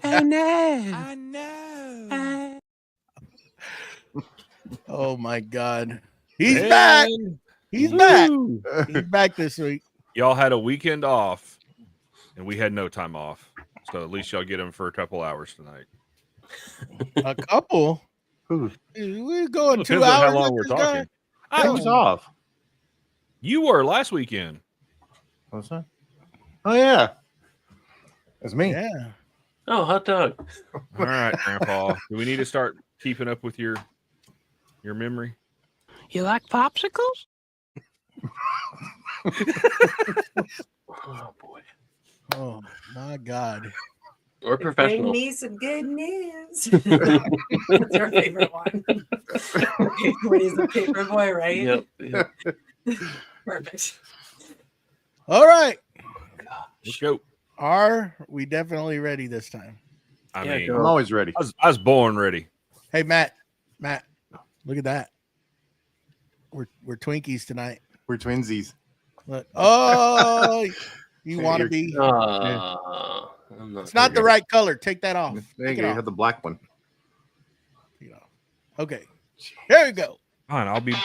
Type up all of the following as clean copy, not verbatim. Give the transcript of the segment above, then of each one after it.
I know. I know. Oh my God. He's back. He's back. He's back this week. Y'all had a weekend off, and we had no time off. So at least y'all get him for a couple hours tonight. A couple? We're going 2 Depends on hours. how long we're talking. I was off. You were last weekend. What's that? Oh, yeah. That's me. Yeah. Oh, hot dog. All right, Grandpa. Do we need to start keeping up with your memory? You like popsicles? Oh, boy. Oh, my God. We're professional. Bring me some good news. That's our favorite one. When he's a paper boy, right? Yep. Perfect. All right. Let's go. Are we definitely ready this time? I Yeah, mean, go. I'm always ready. I was born ready. Hey, Matt, look at that. We're Twinkies tonight. We're twinsies. Look. Oh, you want to be? I'm not It's not the right color. Take that off. There you Take go. it You off. have the black one. Okay. Here we go. Fine, I'll be.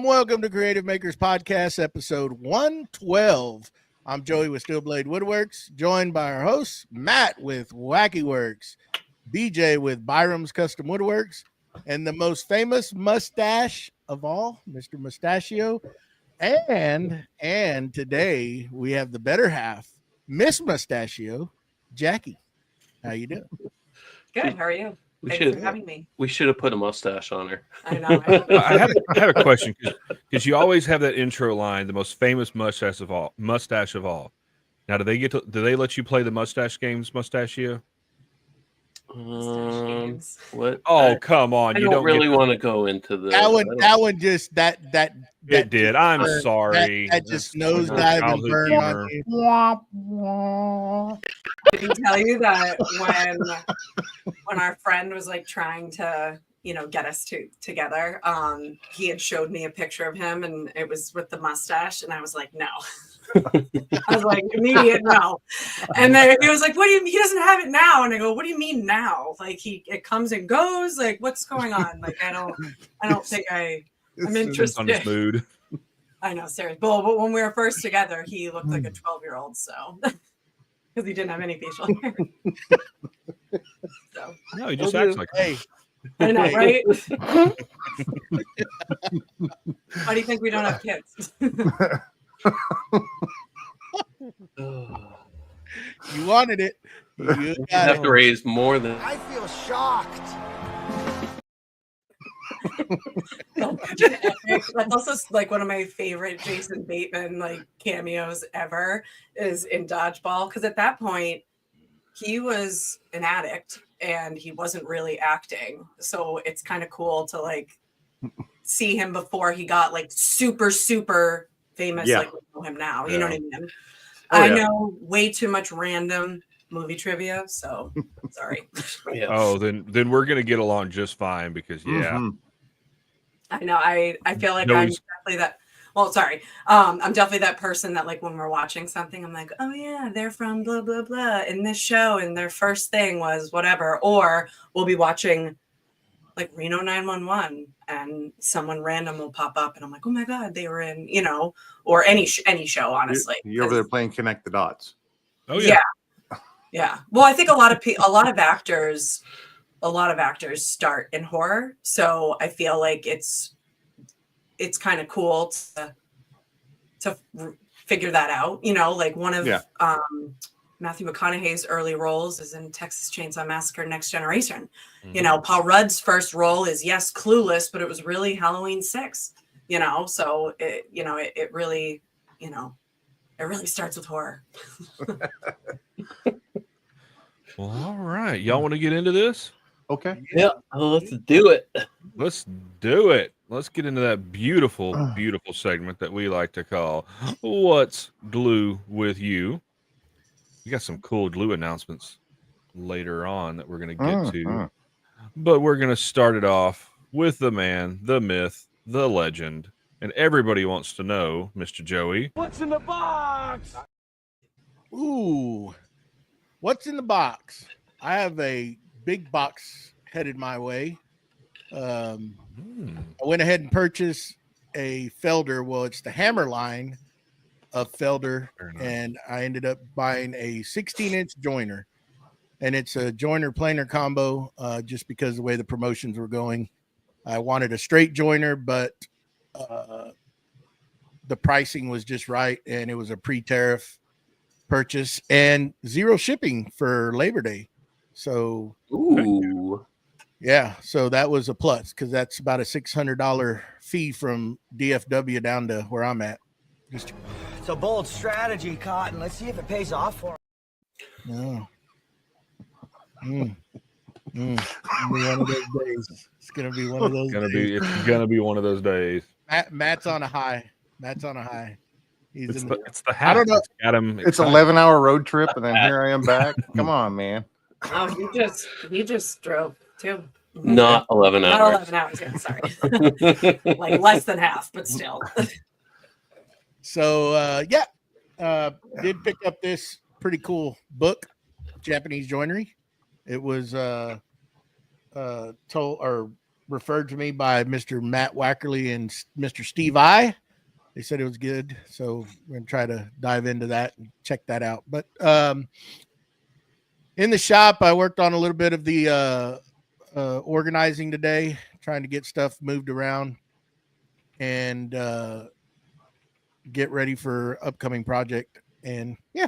Welcome to Creative Makers Podcast, episode 112. I'm Joey with Steelblade Woodworks, joined by our hosts, Matt with Wacky Works, BJ with Byroms Custom Woodworks, and the most famous mustache of all, Mr. Mustachio. And today we have the better half, Miss Mustachio, Jackie. How you doing? Good. How are you? Thanks for having me. We should have put a mustache on her. I know. I had a question because you always have that intro line, the most famous mustache of all. Now, do they let you play the mustache games, Mustachio? What? Oh, come on! I don't really want to go into the That one just It did. I'm sorry. That just nosedive and burn on you. I can tell you that when our friend was like trying to, get us together, he had showed me a picture of him and it was with the mustache, and I was like, no. I was like, immediate no. And then he was like, what do you mean? He doesn't have it now. And I go, what do you mean now? Like it comes and goes. Like, what's going on? Like, I don't think I'm interested. On his mood. I know, seriously. But when we were first together, he looked like a 12-year-old. So, because he didn't have any facial hair. So. No, he just acts like. Hey. I know, right? Why do you think we don't have kids? You wanted it. You have to raise more than. I feel shocked. That's also like one of my favorite Jason Bateman cameos ever is in Dodgeball, because at that point he was an addict and he wasn't really acting, so it's kind of cool to see him before he got super famous. Yeah. Like we know him now. Yeah. You know what I mean? Oh, I yeah. know way too much random movie trivia, so sorry. Yeah. Oh, then we're gonna get along just fine because I know. I feel like No, I'm he's- definitely that. Well, sorry. I'm definitely that person that when we're watching something, I'm like, oh yeah, they're from blah blah blah in this show, and their first thing was whatever. Or we'll be watching Reno 911, and someone random will pop up, and I'm like, oh my god, they were in, or any show, honestly. You're over there playing Connect the Dots. Oh yeah. Yeah. Well, I think a lot of actors start in horror, so I feel like it's kind of cool to figure that out. One of Matthew McConaughey's early roles is in Texas Chainsaw Massacre: Next Generation. Mm-hmm. Paul Rudd's first role is Clueless, but it was really Halloween 6. So it really starts with horror. Well, all right. Y'all want to get into this? Okay. Yeah, let's do it. Let's do it. let's get into that beautiful, beautiful segment that we like to call "What's Glue with You." You got some cool glue announcements later on that we're going to get to, but we're going to start it off with the man, the myth, the legend, and everybody wants to know, Mr. Joey. What's in the box? Ooh, what's in the box? I have a big box headed my way. I went ahead and purchased a Felder. Well, it's the hammer line of Felder, and I ended up buying a 16-inch joiner, and it's a joiner planer combo. Just because of the way the promotions were going, I wanted a straight joiner, but the pricing was just right, and it was a pre-tariff purchase and 0 shipping for Labor Day. So, Ooh. yeah, so that was a plus because that's about a $600 fee from DFW down to where I'm at. Just It's a bold strategy, Cotton. Let's see if it pays off for him. no. One of those days. It's gonna be one of those. It's gonna be one of those days. Matt's on a high. He's It's the hat. I don't know. That's got him It's excited. 11-hour road trip, and then here I am back. Come on, man. Oh, you just drove too. Not 11 Not hours. 11 hours. Yeah, sorry. Like less than half, but still. So did pick up this pretty cool book, Japanese Joinery. It was told or referred to me by Mr. Matt Wackerly and Mr. Steve I. They said it was good, so we're gonna try to dive into that and check that out. But in the shop, I worked on a little bit of the organizing today, trying to get stuff moved around and get ready for upcoming project. And yeah,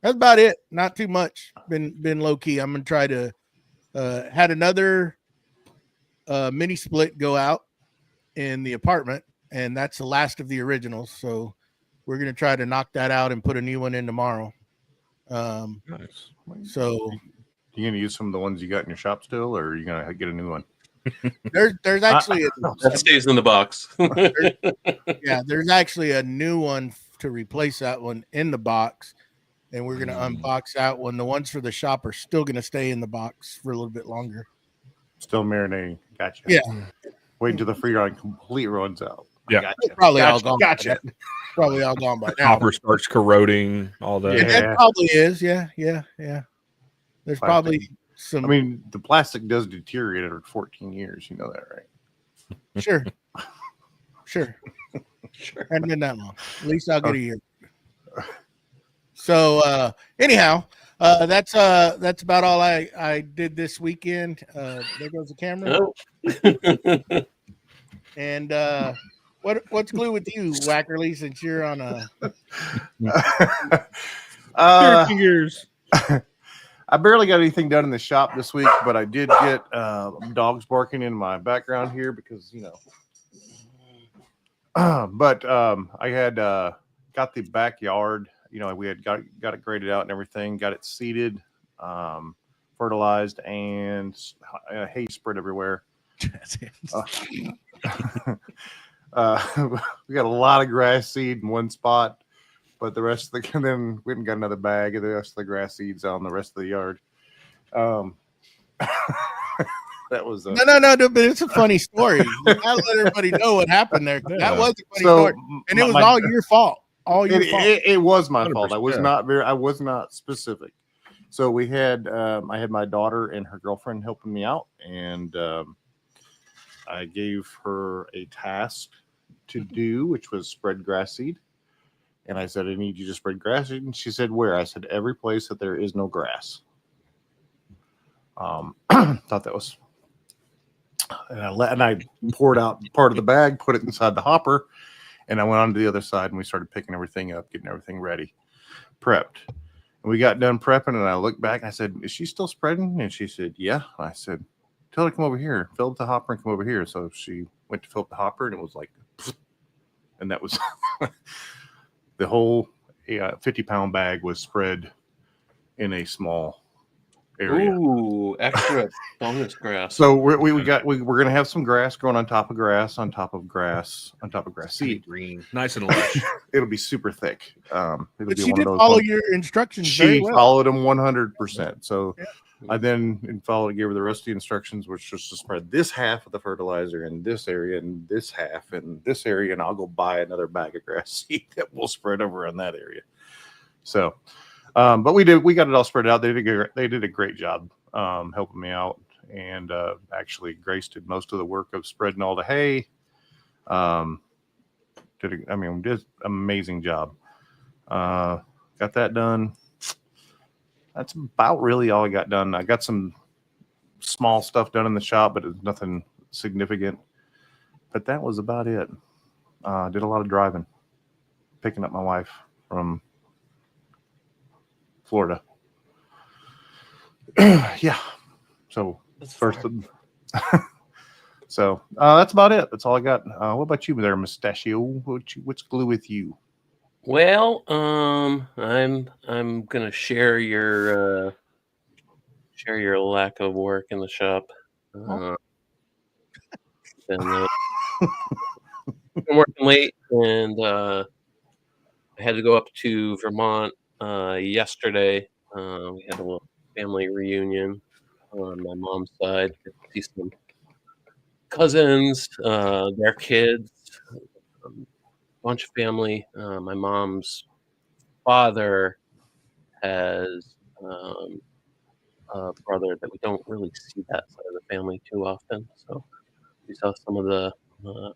that's about it. Not too much. Been low key. I'm gonna try to had another mini split go out in the apartment, and that's the last of the originals. So we're gonna try to knock that out and put a new one in tomorrow. Nice. So You gonna use some of the ones you got in your shop still, or are you gonna get a new one? there's actually That stays in the box. there's actually a new one to replace that one in the box, and we're gonna unbox that one. The ones for the shop are still gonna stay in the box for a little bit longer. Still marinating. Gotcha. Yeah. Wait until the free run complete runs out. Yeah. Gotcha. Probably all Gotcha. gone. Gotcha. Probably all gone by now. Copper starts corroding, all that. And that probably is. Yeah. There's probably some. I mean, the plastic does deteriorate after 14 years. You know that, right? Sure. Hadn't been that long. At least I'll get a year. So anyhow, that's about all I did this weekend. There goes the camera. Oh. And what's glue with you, Wackerly, since you're on a Fingers. I barely got anything done in the shop this week, but I did get dogs barking in my background here because, you know. But I had got the backyard, you know, we had got it graded out and everything, got it seeded, fertilized, and hay spread everywhere. We got a lot of grass seed in one spot. But the rest of the then we got another bag of the rest of the grass seeds on the rest of the yard. That was no, but it's a funny story. You gotta let everybody know what happened there. That was a funny story, and it was all your fault. All your fault. It was my fault. I was 100%. I was not specific. So we had I had my daughter and her girlfriend helping me out, and I gave her a task to do, which was spread grass seed. And I said, I need you to spread grass seed. And she said, where? I said, every place that there is no grass. Thought that was, and I poured out part of the bag, put it inside the hopper, and I went on to the other side and we started picking everything up, getting everything ready, prepped. And we got done prepping, and I looked back and I said, is she still spreading? And she said, yeah. And I said, tell her to come over here, fill up the hopper and come over here. So she went to fill up the hopper, and it was like, and that was the whole 50-pound bag was spread in a small area. Ooh, extra bonus grass. So we're gonna have some grass growing on top of grass, on top of grass, on top of grass seed. Green, nice and lush. It'll be super thick. It'll But be she one did of those follow ones- your instructions very She well. followed them 100%. So Yeah. I then followed, gave her the rest of the instructions, which was to spread this half of the fertilizer in this area and this half in this area, and I'll go buy another bag of grass seed that will spread over in that area. So, but we got it all spread out. They did a great job helping me out, and actually Grace did most of the work of spreading all the hay. Did an amazing job. Got that done. That's about really all I got done. I got some small stuff done in the shop, but it's nothing significant. But that was about it. Did a lot of driving, picking up my wife from Florida. Yeah. So That's first, fair. so that's about it. That's all I got. What about you there, Mustachio? What's glue with you? Well, I'm gonna share your lack of work in the shop. Been working late, and I had to go up to Vermont yesterday. We had a little family reunion on my mom's side. See some cousins, their kids, bunch of family. My mom's father has a brother that we don't really see that side of the family too often. So we saw some of the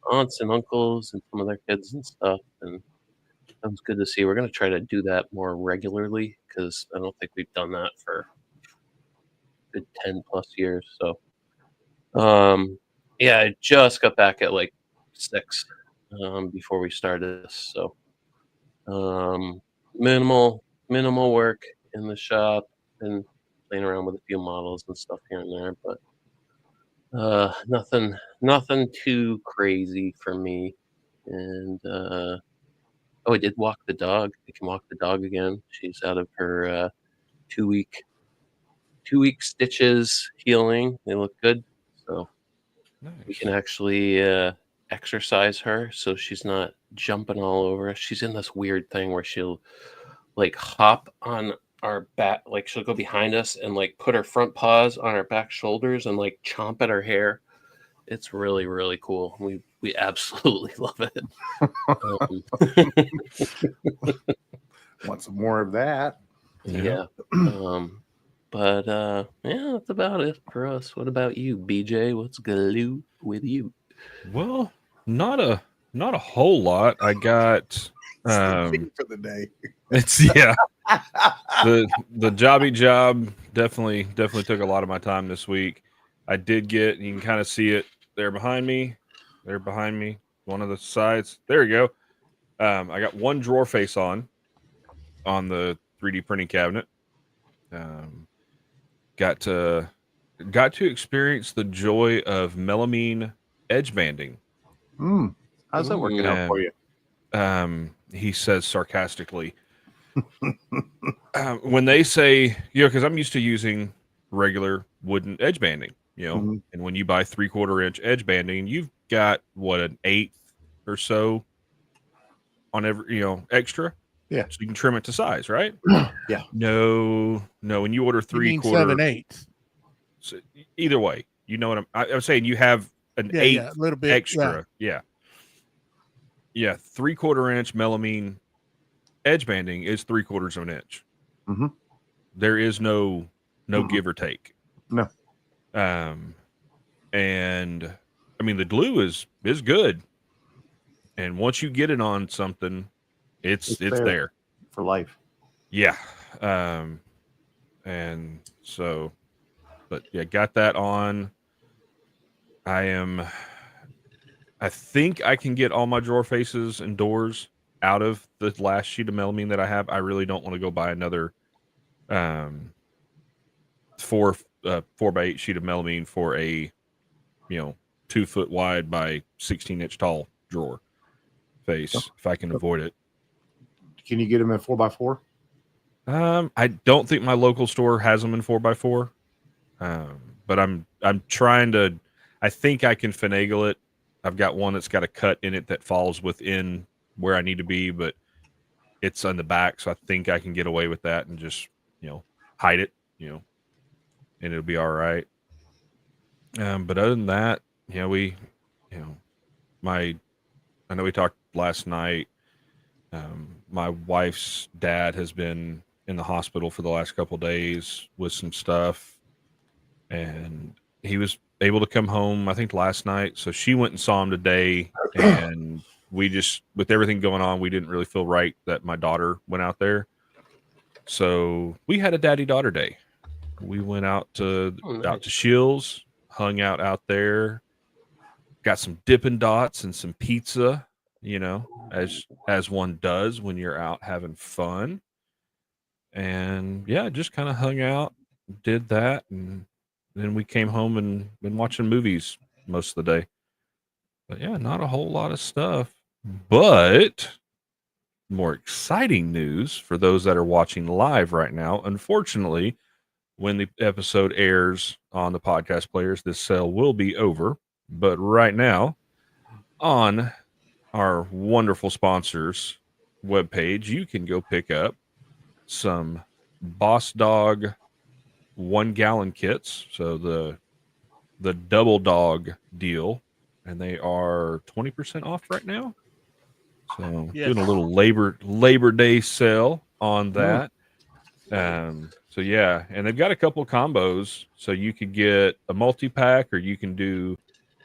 aunts and uncles and some of their kids and stuff, and that was good to see. We're going to try to do that more regularly because I don't think we've done that for a good 10 plus years. So yeah, I just got back at like 6 before we started this. So minimal work in the shop and playing around with a few models and stuff here and there, but nothing too crazy for me. And I did walk the dog. I can walk the dog again. She's out of her 2-week stitches healing. They look good, so we can actually exercise her so she's not jumping all over us. She's in this weird thing where she'll like hop on our back, like she'll go behind us and like put her front paws on our back shoulders and like chomp at our hair. It's really, really cool. We absolutely love it. Want some more of that? Yeah. But yeah, that's about it for us. What about you, BJ? What's glue with you? Well, not a whole lot. I got for the day. it's yeah. the jobby job definitely took a lot of my time this week. I did get, you can kind of see it there behind me, one of the sides. There we go. I got one drawer face on the 3D printing cabinet. Got to experience the joy of melamine edge banding. How's that working out for you? He says sarcastically, when they say, because I'm used to using regular wooden edge banding, and when you buy 3/4 inch edge banding, you've got what, an 1/8 or so on every, extra. Yeah. So you can trim it to size, right? Yeah. No. When you order 3/4, 7/8. so either way, you know what I'm saying. You have an 1/8 a little bit extra. Yeah. 3/4 inch melamine edge banding is 3/4 of an inch. There is no give or take. No. And I mean, the glue is good, and once you get it on something, it's there for life. Yeah. And so, but yeah, got that on. I think I can get all my drawer faces and doors out of the last sheet of melamine that I have. I really don't want to go buy another 4x8 sheet of melamine for a 2 foot wide by 16 inch tall drawer face if I can avoid it. Can you get them in 4x4? I don't think my local store has them in 4x4. But I'm trying to. I think I can finagle it. I've got one that's got a cut in it that falls within where I need to be, but it's on the back, so I think I can get away with that and just hide it, and it'll be all right. But other than that, we, I know we talked last night. My wife's dad has been in the hospital for the last couple of days with some stuff, and he was able to come home, I think, last night. So she went and saw him today, and we just, with everything going on, we didn't really feel right that my daughter went out there. So we had a daddy-daughter day. We went out to Shields, hung out there, got some Dippin' Dots and some pizza, as one does when you're out having fun. And yeah, just kind of hung out, did that, and then we came home and been watching movies most of the day. But yeah, not a whole lot of stuff. But more exciting news for those that are watching live right now. Unfortunately, when the episode airs on the podcast players, this sale will be over. But right now, on our wonderful sponsors webpage, you can go pick up some Boss Dog 1 gallon kits. So the double dog deal, and they are 20% off right now. So doing a little Labor Day sale on that. So yeah, and they've got a couple of combos, so you could get a multi-pack, or you can do,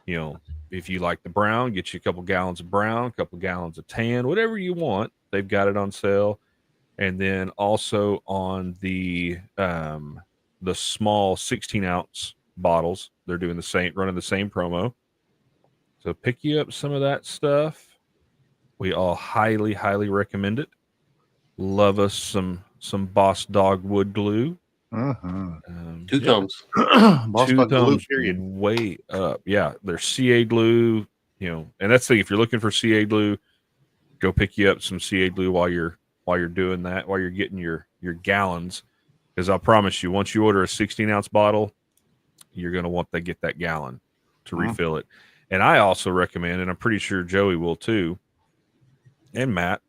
if you like the brown, get you a couple gallons of brown, a couple gallons of tan, whatever you want. They've got it on sale. And then also on the small 16-ounce bottles, they're doing running the same promo. So pick you up some of that stuff. We all highly, highly recommend it. Love us some Boss Dog wood glue. Two thumbs. Boss Two Dog glue, thumbs period. way up. Yeah, they're CA glue, and that's the thing. If you're looking for CA glue, go pick you up some CA glue while you're doing that, while you're getting your gallons. Because I'll promise you, once you order a 16-ounce bottle, you're going to want to get that gallon to refill it. And I also recommend, and I'm pretty sure Joey will too, and Matt,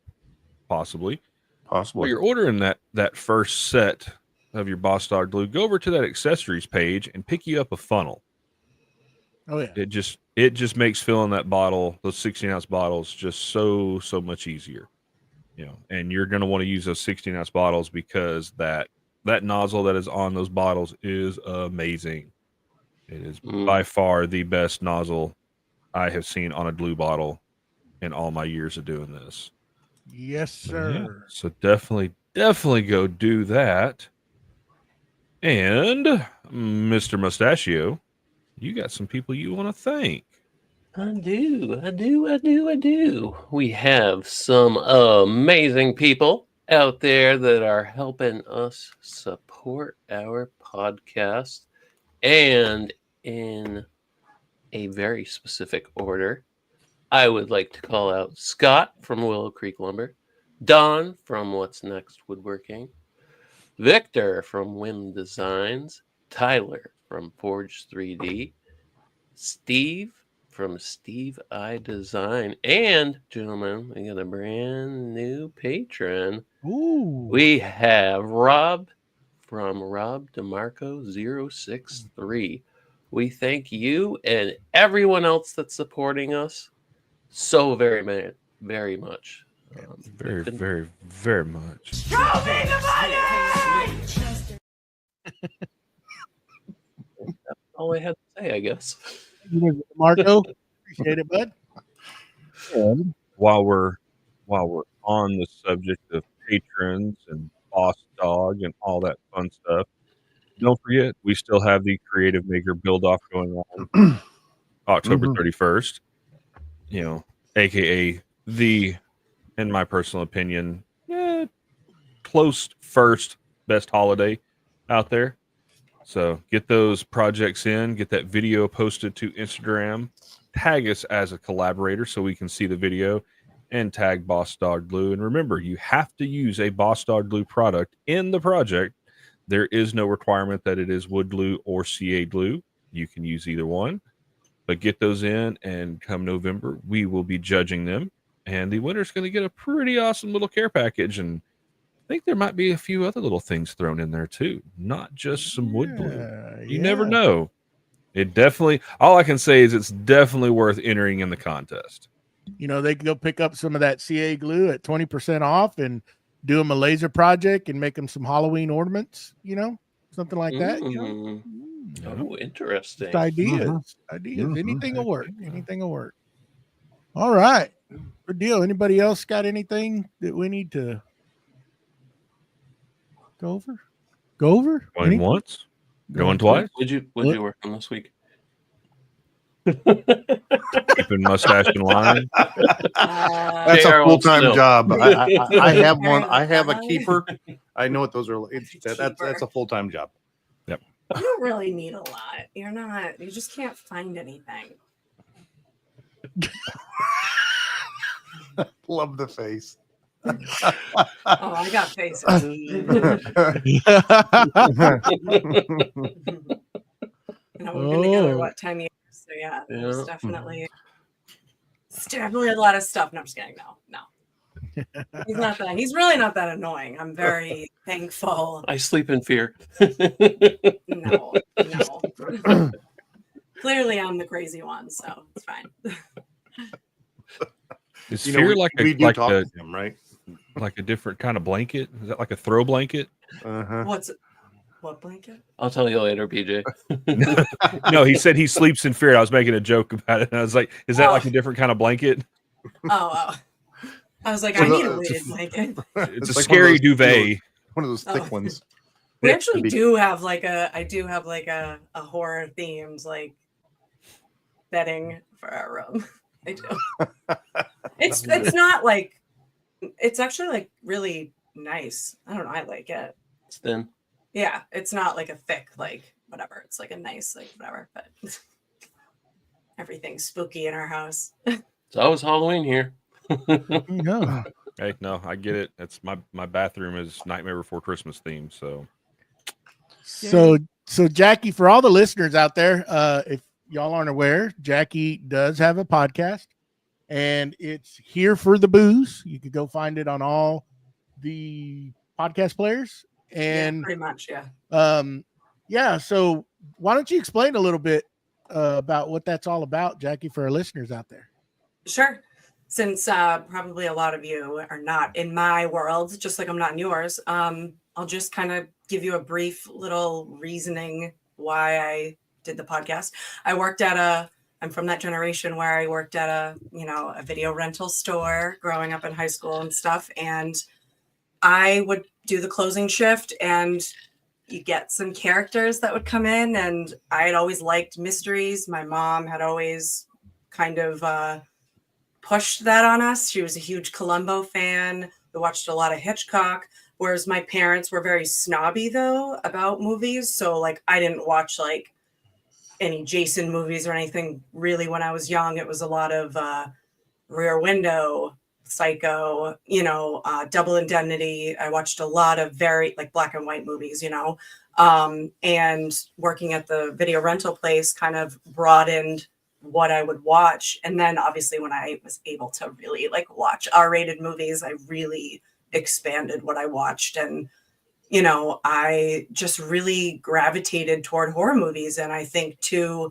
possibly. Well, you're ordering that first set of your Boss Dog glue, go over to that accessories page and pick you up a funnel. Oh yeah. It just makes filling that bottle, those 16-ounce bottles, just so much easier. And you're going to want to use those 16-ounce bottles because that nozzle that is on those bottles is amazing. It is by far the best nozzle I have seen on a glue bottle in all my years of doing this. Yes, sir. So definitely go do that. And Mr. Mustachio, you got some people you want to thank. I do. We have some amazing people out there that are helping us support our podcast. And in a very specific order, I would like to call out Scott from Willow Creek Lumber, Don from What's Next Woodworking, Victor from Whim Designs, Tyler from Forge 3D, Steve from Steve I Design, and gentlemen, we got a brand new patron. Ooh. We have Rob from Rob DeMarco 063. We thank you and everyone else that's supporting us so very much. Very much. Show me the money! That's all I had to say, I guess. Marco, appreciate it, bud. And while we're on the subject of patrons and Boss Dog and all that fun stuff, don't forget we still have the Creative Maker build off going on October 31st. AKA the, in my personal opinion, close first best holiday out there. So get those projects in, get that video posted to Instagram, tag us as a collaborator so we can see the video, and tag Boss Dog Glue. And remember, you have to use a Boss Dog Glue product in the project. There is no requirement that it is wood glue or CA glue. You can use either one, but get those in, and come November, we will be judging them. And the winner's going to get a pretty awesome little care package. And I think there might be a few other little things thrown in there too, not just some wood glue. You never know. It definitely, all I can say is it's definitely worth entering in the contest. You know, they can go pick up some of that CA glue at 20% off and do them a laser project and make them some Halloween ornaments, you know, something like that. You know? Oh, interesting. Just ideas. Anything will work. Anything will work. All right. Good deal. Anybody else got anything that we need to go over? Going once? Going twice? What'd you work on this week? Keeping Mustache in line. That's a full-time job. I have one. I have a keeper. I know what those are. That's a full-time job. Yep. You don't really need a lot. You just can't find anything. Love the face. Oh, I got faces. We've been together, what, 10 years? So yeah. There's definitely a lot of stuff. No, I'm just kidding. No. He's not that. He's really not that annoying. I'm very thankful. I sleep in fear. No. Clearly, I'm the crazy one, so it's fine. Is fear like a him, right? Like a different kind of blanket? Is that like a throw blanket? What blanket? I'll tell you later, BJ. No, he said he sleeps in fear. I was making a joke about it, and I was like, "Is that like a different kind of blanket?" Oh. I was like, I need a weighted blanket. It's a like scary duvet. One of those thick ones. We actually do have a horror themed like bedding for our room. I do. It's not like, it's actually like really nice. I don't know. I like it. It's thin. Yeah, it's not like a thick like whatever. It's like a nice like whatever. But everything's spooky in our house. It's always Halloween here. No. Hey, no, I get it. It's my bathroom is Nightmare Before Christmas themed. So Jackie, for all the listeners out there, if y'all aren't aware, Jackie does have a podcast, and it's Here for the Booze. You could go find it on all the podcast players. And pretty much, yeah. So why don't you explain a little bit about what that's all about, Jackie, for our listeners out there? Sure. Since probably a lot of you are not in my world, just like I'm not in yours, I'll just kind of give you a brief little reasoning why I did the podcast. I'm from that generation where I worked at a video rental store growing up in high school and stuff. And I would do the closing shift, and you get some characters that would come in, and I had always liked mysteries. My mom had always kind of pushed that on us. She was a huge Columbo fan. We watched a lot of Hitchcock, whereas my parents were very snobby though about movies. So like I didn't watch like any Jason movies or anything really when I was young. It was a lot of Rear Window, Psycho, Double Indemnity. I watched a lot of very like black and white movies, and working at the video rental place kind of broadened what I would watch. And then obviously when I was able to really like watch R-rated movies, I really expanded what I watched. And, I just really gravitated toward horror movies. And I think too,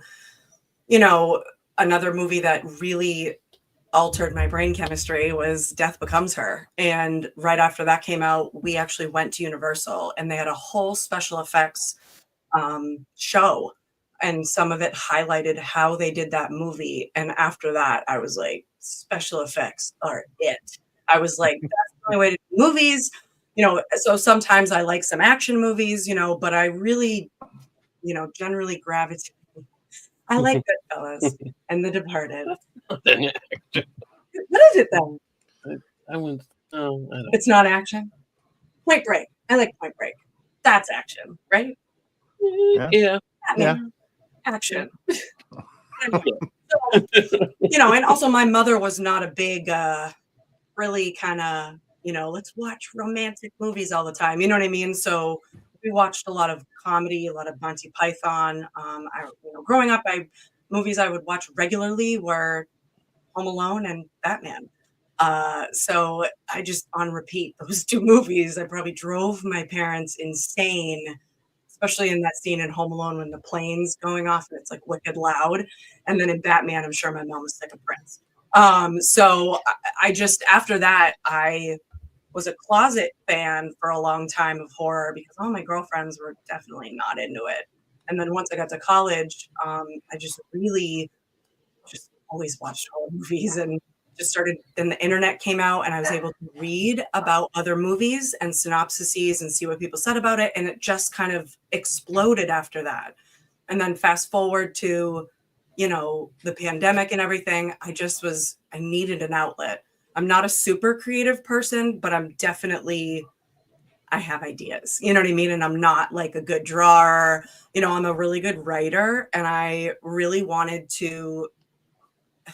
another movie that really altered my brain chemistry was Death Becomes Her. And right after that came out, we actually went to Universal, and they had a whole special effects show. And some of it highlighted how they did that movie. And after that, I was like, special effects are it. I was like, that's the only way to do movies. So sometimes I like some action movies, but I really, generally gravitate. I like Goodfellas and The Departed. What is it then? It's not action. Point Break. I like Point Break. That's action, right? Yeah. Action. And also my mother was not a big really kind of, let's watch romantic movies all the time. You know what I mean? So we watched a lot of comedy, a lot of Monty Python. Growing up, movies I would watch regularly were Home Alone and Batman. So I just on repeat those two movies. I probably drove my parents insane, especially in that scene in Home Alone when the plane's going off and it's like wicked loud. And then in Batman, I'm sure my mom was sick of Prince. So I just, after that, I was a closet fan for a long time of horror because all my girlfriends were definitely not into it. And then once I got to college, I just really just always watched horror movies and just started. Then the internet came out and I was able to read about other movies and synopsises and see what people said about it. And it just kind of exploded after that. And then fast forward to, the pandemic and everything, I needed an outlet. I'm not a super creative person, but I have ideas, you know what I mean? And I'm not like a good drawer, I'm a really good writer. And I really wanted to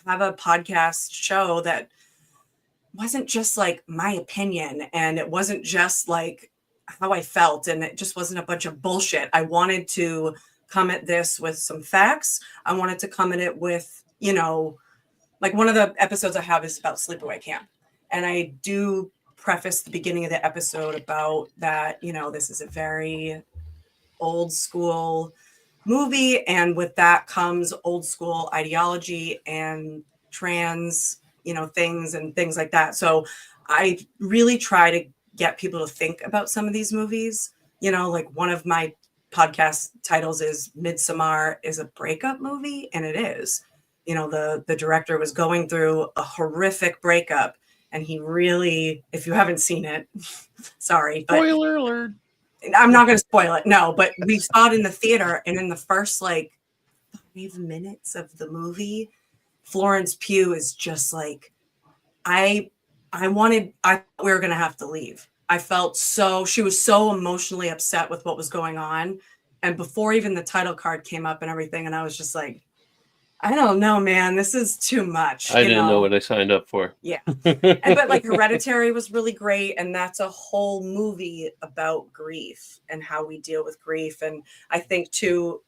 have a podcast show that wasn't just like my opinion and it wasn't just like how I felt and it just wasn't a bunch of bullshit. I wanted to come at this with some facts. I wanted to come at it with, like one of the episodes I have is about sleepaway camp. And I do preface the beginning of the episode about that, this is a very old school movie. And with that comes old school ideology and trans, things and things like that. So I really try to get people to think about some of these movies. Like one of my podcast titles is Midsommar is a breakup movie. And it is, the director was going through a horrific breakup and he really, if you haven't seen it, sorry, but Spoiler alert. I'm not going to spoil it. No, but we saw it in the theater and in the first 5 minutes of the movie, Florence Pugh is just like, I thought we were going to have to leave. She was so emotionally upset with what was going on. And before even the title card came up and everything, and I was just like, I don't know, man, this is too much. I didn't know what I signed up for. Yeah. But like Hereditary was really great. And that's a whole movie about grief and how we deal with grief. And I think too,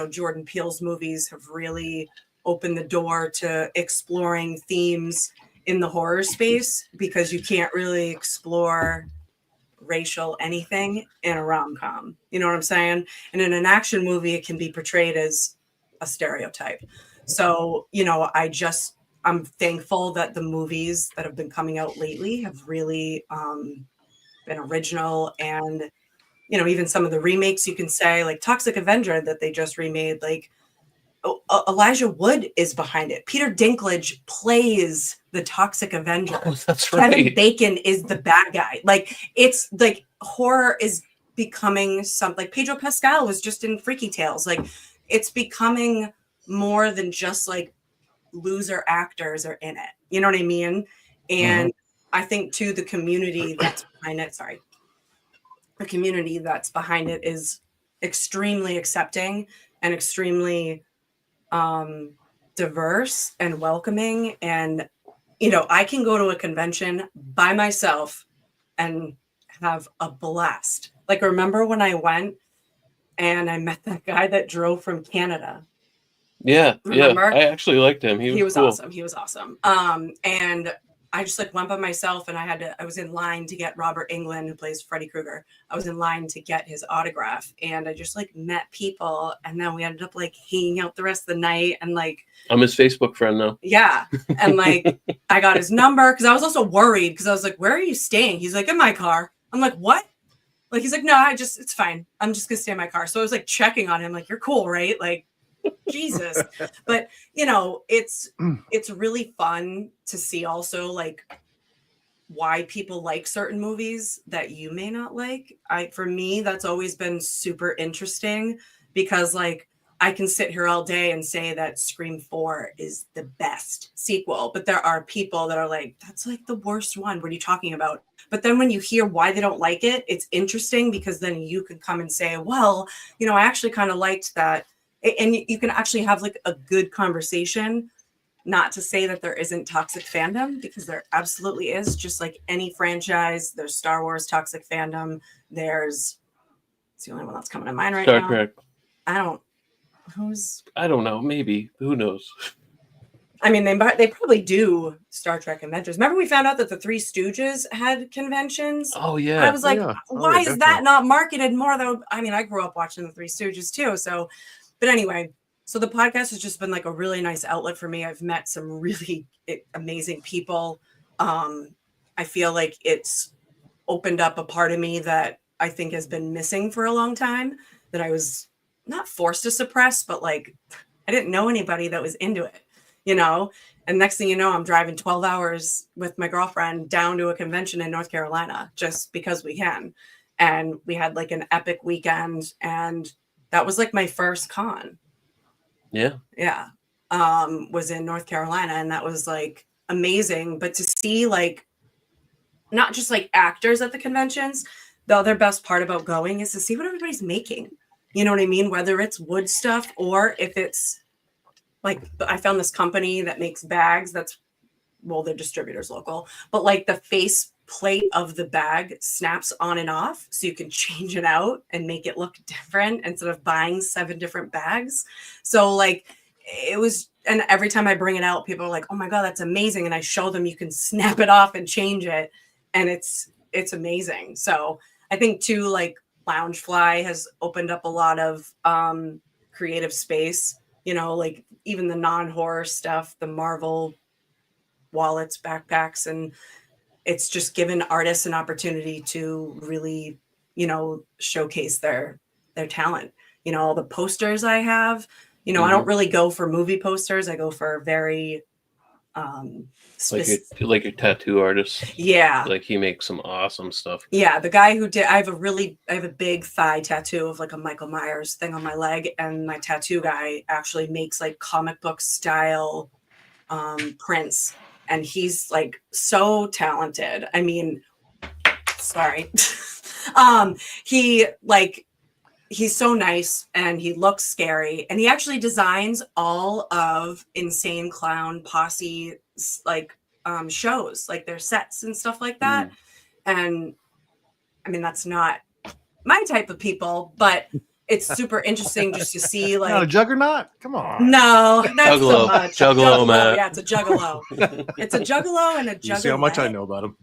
Jordan Peele's movies have really opened the door to exploring themes in the horror space because you can't really explore racial anything in a rom-com. You know what I'm saying? And in an action movie, it can be portrayed as a stereotype. So, I'm thankful that the movies that have been coming out lately have really been original. And, even some of the remakes you can say, like Toxic Avenger that they just remade, like Elijah Wood is behind it. Peter Dinklage plays the Toxic Avenger. Oh, that's right. Kevin Bacon is the bad guy. Like, it's like horror is becoming something. Like Pedro Pascal was just in Freaky Tales. Like, it's becoming more than just like loser actors are in it. You know what I mean? And I think too, the community that's behind it is extremely accepting and extremely diverse and welcoming. And, I can go to a convention by myself and have a blast. Like, remember when I went and I met that guy that drove from Canada? Yeah. Remember? Yeah. I actually liked him. He was cool. Awesome. He was awesome. And I just went by myself and I was in line to get Robert Englund, who plays Freddy Krueger. I was in line to get his autograph and I just met people. And then we ended up hanging out the rest of the night. And I'm his Facebook friend now. Yeah. And I got his number because I was also worried because I was like, where are you staying? He's like, in my car. I'm like, what? He's like, no, it's fine. I'm just going to stay in my car. So I was checking on him. You're cool, right? Jesus. But it's really fun to see also why people like certain movies that you may not like. For me, that's always been super interesting because I can sit here all day and say that Scream 4 is the best sequel, but there are people that are like, that's the worst one. What are you talking about? But then when you hear why they don't like it, it's interesting because then you can come and say, well, I actually kind of liked that. And you can actually have a good conversation not to say that there isn't toxic fandom, because there absolutely is. Just like any franchise, there's Star Wars toxic fandom. It's the only one that's coming to mind right now. Star Trek. I don't know. Maybe. Who knows? I mean, they probably do Star Trek conventions. Remember, we found out that the Three Stooges had conventions. Oh yeah. I was like, yeah. why is Definitely. that not marketed more? Though, I mean, I grew up watching the Three Stooges too. So, but anyway, so the podcast has just been like a really nice outlet for me. I've met some really amazing people. I feel like it's opened up a part of me that I think has been missing for a long time, that I was not forced to suppress, but like I didn't know anybody that was into it, you know? And next thing you know, I'm driving 12 hours with my girlfriend down to a convention in North Carolina just because we can. And we had like an epic weekend, and that was like my first con. Yeah. Yeah. Was in North Carolina, and that was like amazing. But to see like not just like actors at the conventions, the other best part about going is to see what everybody's making. You know what I mean? Whether it's wood stuff or if it's like, I found this company that makes bags their distributor's local, but like the face plate of the bag snaps on and off, so you can change it out and make it look different instead of buying 7 different bags. So like it was, and every time I bring it out, people are like, oh my God, that's amazing. And I show them you can snap it off and change it. And it's amazing. So I think too, like Loungefly has opened up a lot of creative space, you know, like even the non-horror stuff, the Marvel wallets, backpacks, and it's just given artists an opportunity to really, you know, showcase their talent. You know, all the posters I have, you know, I don't really go for movie posters. I go for very like your tattoo artist. Yeah. Like he makes some awesome stuff. Yeah, the guy who did, I have a big thigh tattoo of like a Michael Myers thing on my leg, and my tattoo guy actually makes like comic book style prints, and he's like so talented. I mean, sorry. He's so nice, and he looks scary, and he actually designs all of Insane Clown Posse like shows, like their sets and stuff like that. And I mean, that's not my type of people, but it's super interesting just to see like Not a juggernaut. Come on. no, not so Juggalo. much. Juggalo, Matt. Yeah, it's a juggalo. It's a juggalo and a juggalo. You see how much I know about him.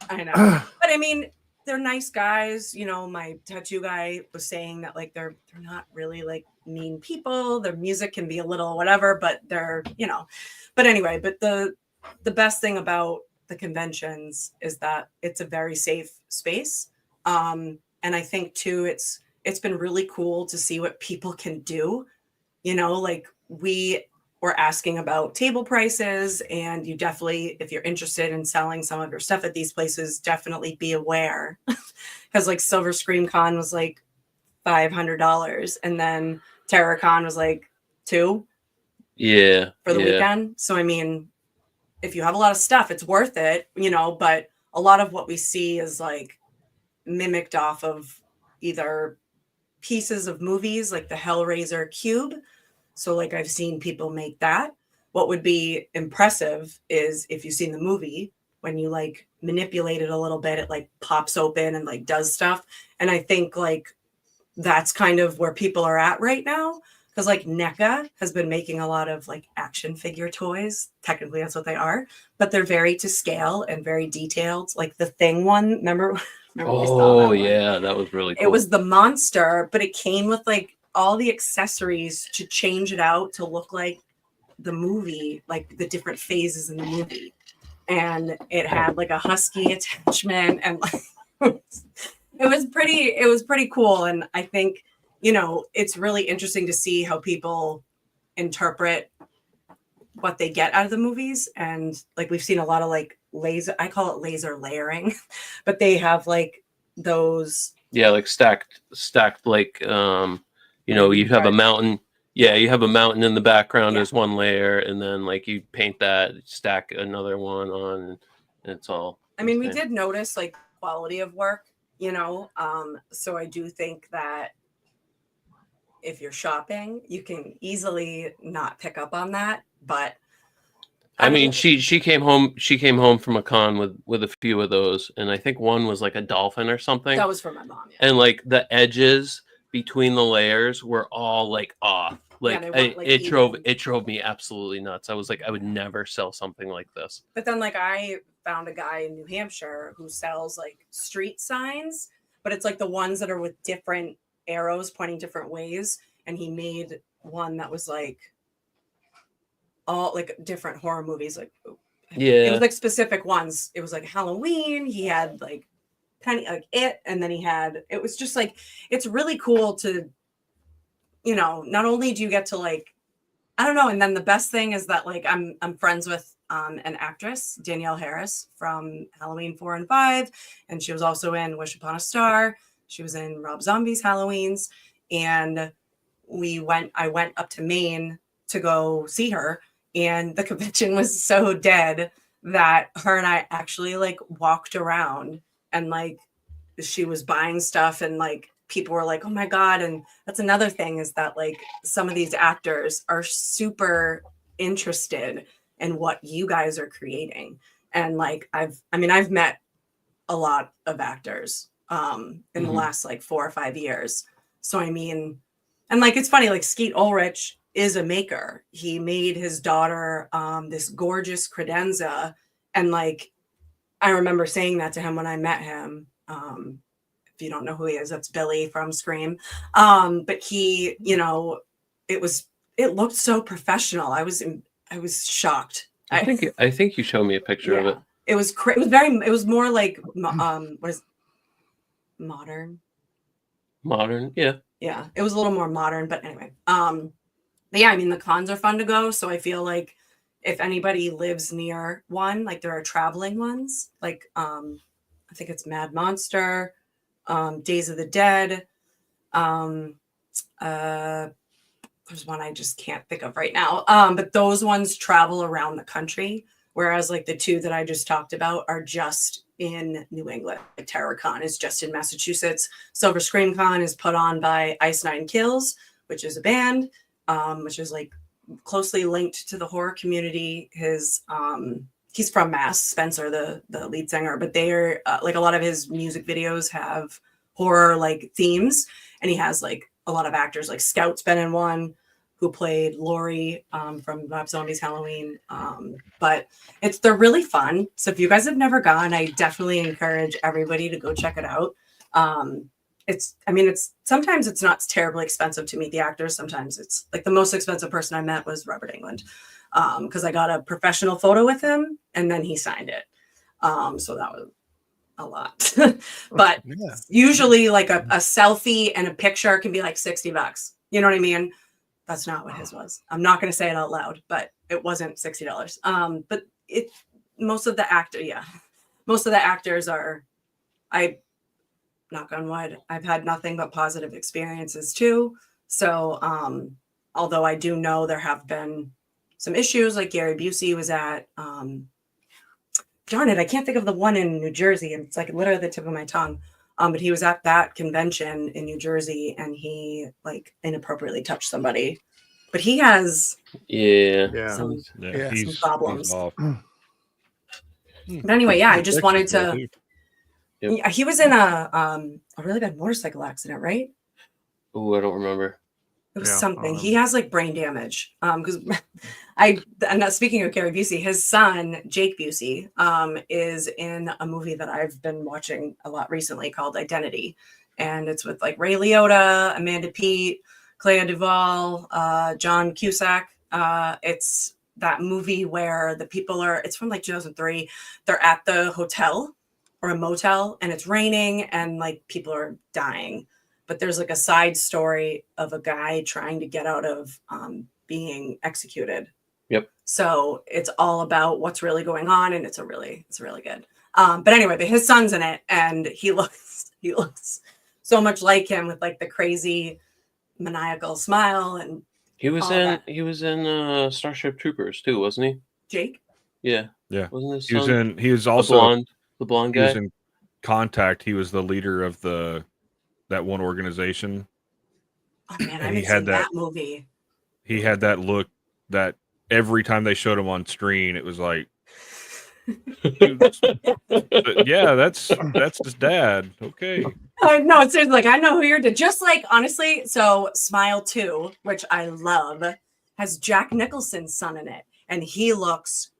I know. But I mean, they're nice guys. You know, my tattoo guy was saying that like they're not really like mean people. Their music can be a little whatever, but they're, you know. But anyway, but the best thing about the conventions is that it's a very safe space. And I think too, it's been really cool to see what people can do. You know, like we were asking about table prices, and you definitely, if you're interested in selling some of your stuff at these places, definitely be aware. Because like Silver Scream Con was like $500, and then TerrorCon was like $2. Yeah. For the weekend. So I mean, if you have a lot of stuff, it's worth it, you know, but a lot of what we see is like mimicked off of either pieces of movies like the Hellraiser cube. So like I've seen people make that. What would be impressive is if you've seen the movie, when you like manipulate it a little bit, it like pops open and like does stuff. And I think like that's kind of where people are at right now. Because like NECA has been making a lot of like action figure toys. Technically that's what they are, but they're very to scale and very detailed. Like the Thing one, remember we saw that one? Yeah, that was really cool. It was the monster, but it came with like all the accessories to change it out to look like the movie, like the different phases in the movie. And it had like a husky attachment, and like it was pretty cool. And I think, you know, it's really interesting to see how people interpret what they get out of the movies. And like we've seen a lot of like laser, I call it laser layering, but they have like those like stacked like you know, you have a mountain. Yeah, you have a mountain in the background as one layer, and then like you paint that, stack another one on, and it's all. I mean, we did notice like quality of work, you know. So I do think that if you're shopping, you can easily not pick up on that. But I mean, she came home. She came home from a con with a few of those, and I think one was like a dolphin or something. That was for my mom. Yeah. And like the edges between the layers were all like off. Like, they weren't, like, it even. drove me absolutely nuts. I was like, I would never sell something like this. But then, like, I found a guy in New Hampshire who sells like street signs, but it's like the ones that are with different arrows pointing different ways. And he made one that was like all like different horror movies. Like, it was like specific ones. It was like Halloween. He had like Penny, like It, and then he had. It was just like, it's really cool to, you know, not only do you get to like, I don't know, and then the best thing is that like I'm friends with an actress, Danielle Harris from Halloween 4 and 5, and she was also in Wish Upon a Star. She was in Rob Zombie's Halloweens, and I went up to Maine to go see her, and the convention was so dead that her and I actually like walked around, and like she was buying stuff, and like people were like, oh my God. And that's another thing, is that like some of these actors are super interested in what you guys are creating. And like, I've met a lot of actors in the last like 4 or 5 years. So, I mean, and like, it's funny, like Skeet Ulrich is a maker. He made his daughter this gorgeous credenza. And like, I remember saying that to him when I met him. If you don't know who he is, that's Billy from Scream. But he, you know, it looked so professional. I was shocked. I think you showed me a picture of it. It was it was more like what is modern? Modern, yeah. Yeah, it was a little more modern, but anyway. But yeah, I mean the cons are fun to go, so I feel like if anybody lives near one, like there are traveling ones, like I think it's Mad Monster, Days of the Dead. There's one I just can't think of right now. But those ones travel around the country, whereas like the two that I just talked about are just in New England. Like TerrorCon is just in Massachusetts. Silver Scream Con is put on by Ice Nine Kills, which is a band, which is like closely linked to the horror community. He's from Mass, Spencer, the lead singer, but they are like a lot of his music videos have horror like themes, and he has like a lot of actors, like Scout's been in one, who played Lori from Rob Zombie's Halloween. But they're really fun. So if you guys have never gone, I definitely encourage everybody to go check it out. Sometimes it's not terribly expensive to meet the actors. Sometimes it's like the most expensive person I met was Robert Englund, because I got a professional photo with him and then he signed it. So that was a lot. But usually like a selfie and a picture can be like $60. You know what I mean? That's not what his was. I'm not going to say it out loud, but it wasn't $60. But most of the actors are, knock on wood, I've had nothing but positive experiences too. So, although I do know there have been some issues, like Gary Busey was at, darn it, I can't think of the one in New Jersey. It's like literally the tip of my tongue. But he was at that convention in New Jersey and he like inappropriately touched somebody. But he has some problems. But anyway, I just wanted to. Yep. He was in a really bad motorcycle accident, right? Oh, I don't remember. It was something. He has like brain damage. Because I'm not speaking of Gary Busey, his son, Jake Busey, is in a movie that I've been watching a lot recently called Identity. And it's with like Ray Liotta, Amanda Peet, Clea Duvall, John Cusack. It's that movie where the people it's from like 2003. They're at the hotel or a motel and it's raining and like people are dying. But there's like a side story of a guy trying to get out of being executed. Yep. So it's all about what's really going on, and it's really good. But anyway, his son's in it, and he looks so much like him with like the crazy maniacal smile, and he was in Starship Troopers too, wasn't he? Jake. Yeah. Wasn't his son? He was also the blonde guy. He was in Contact. He was the leader of that one organization. Oh man, I haven't seen that movie. He had that look, that every time they showed him on screen, it was like, yeah, that's his dad. Okay. No, it's like, I know who you're to. Just like, honestly, so Smile 2, which I love, has Jack Nicholson's son in it. And he looks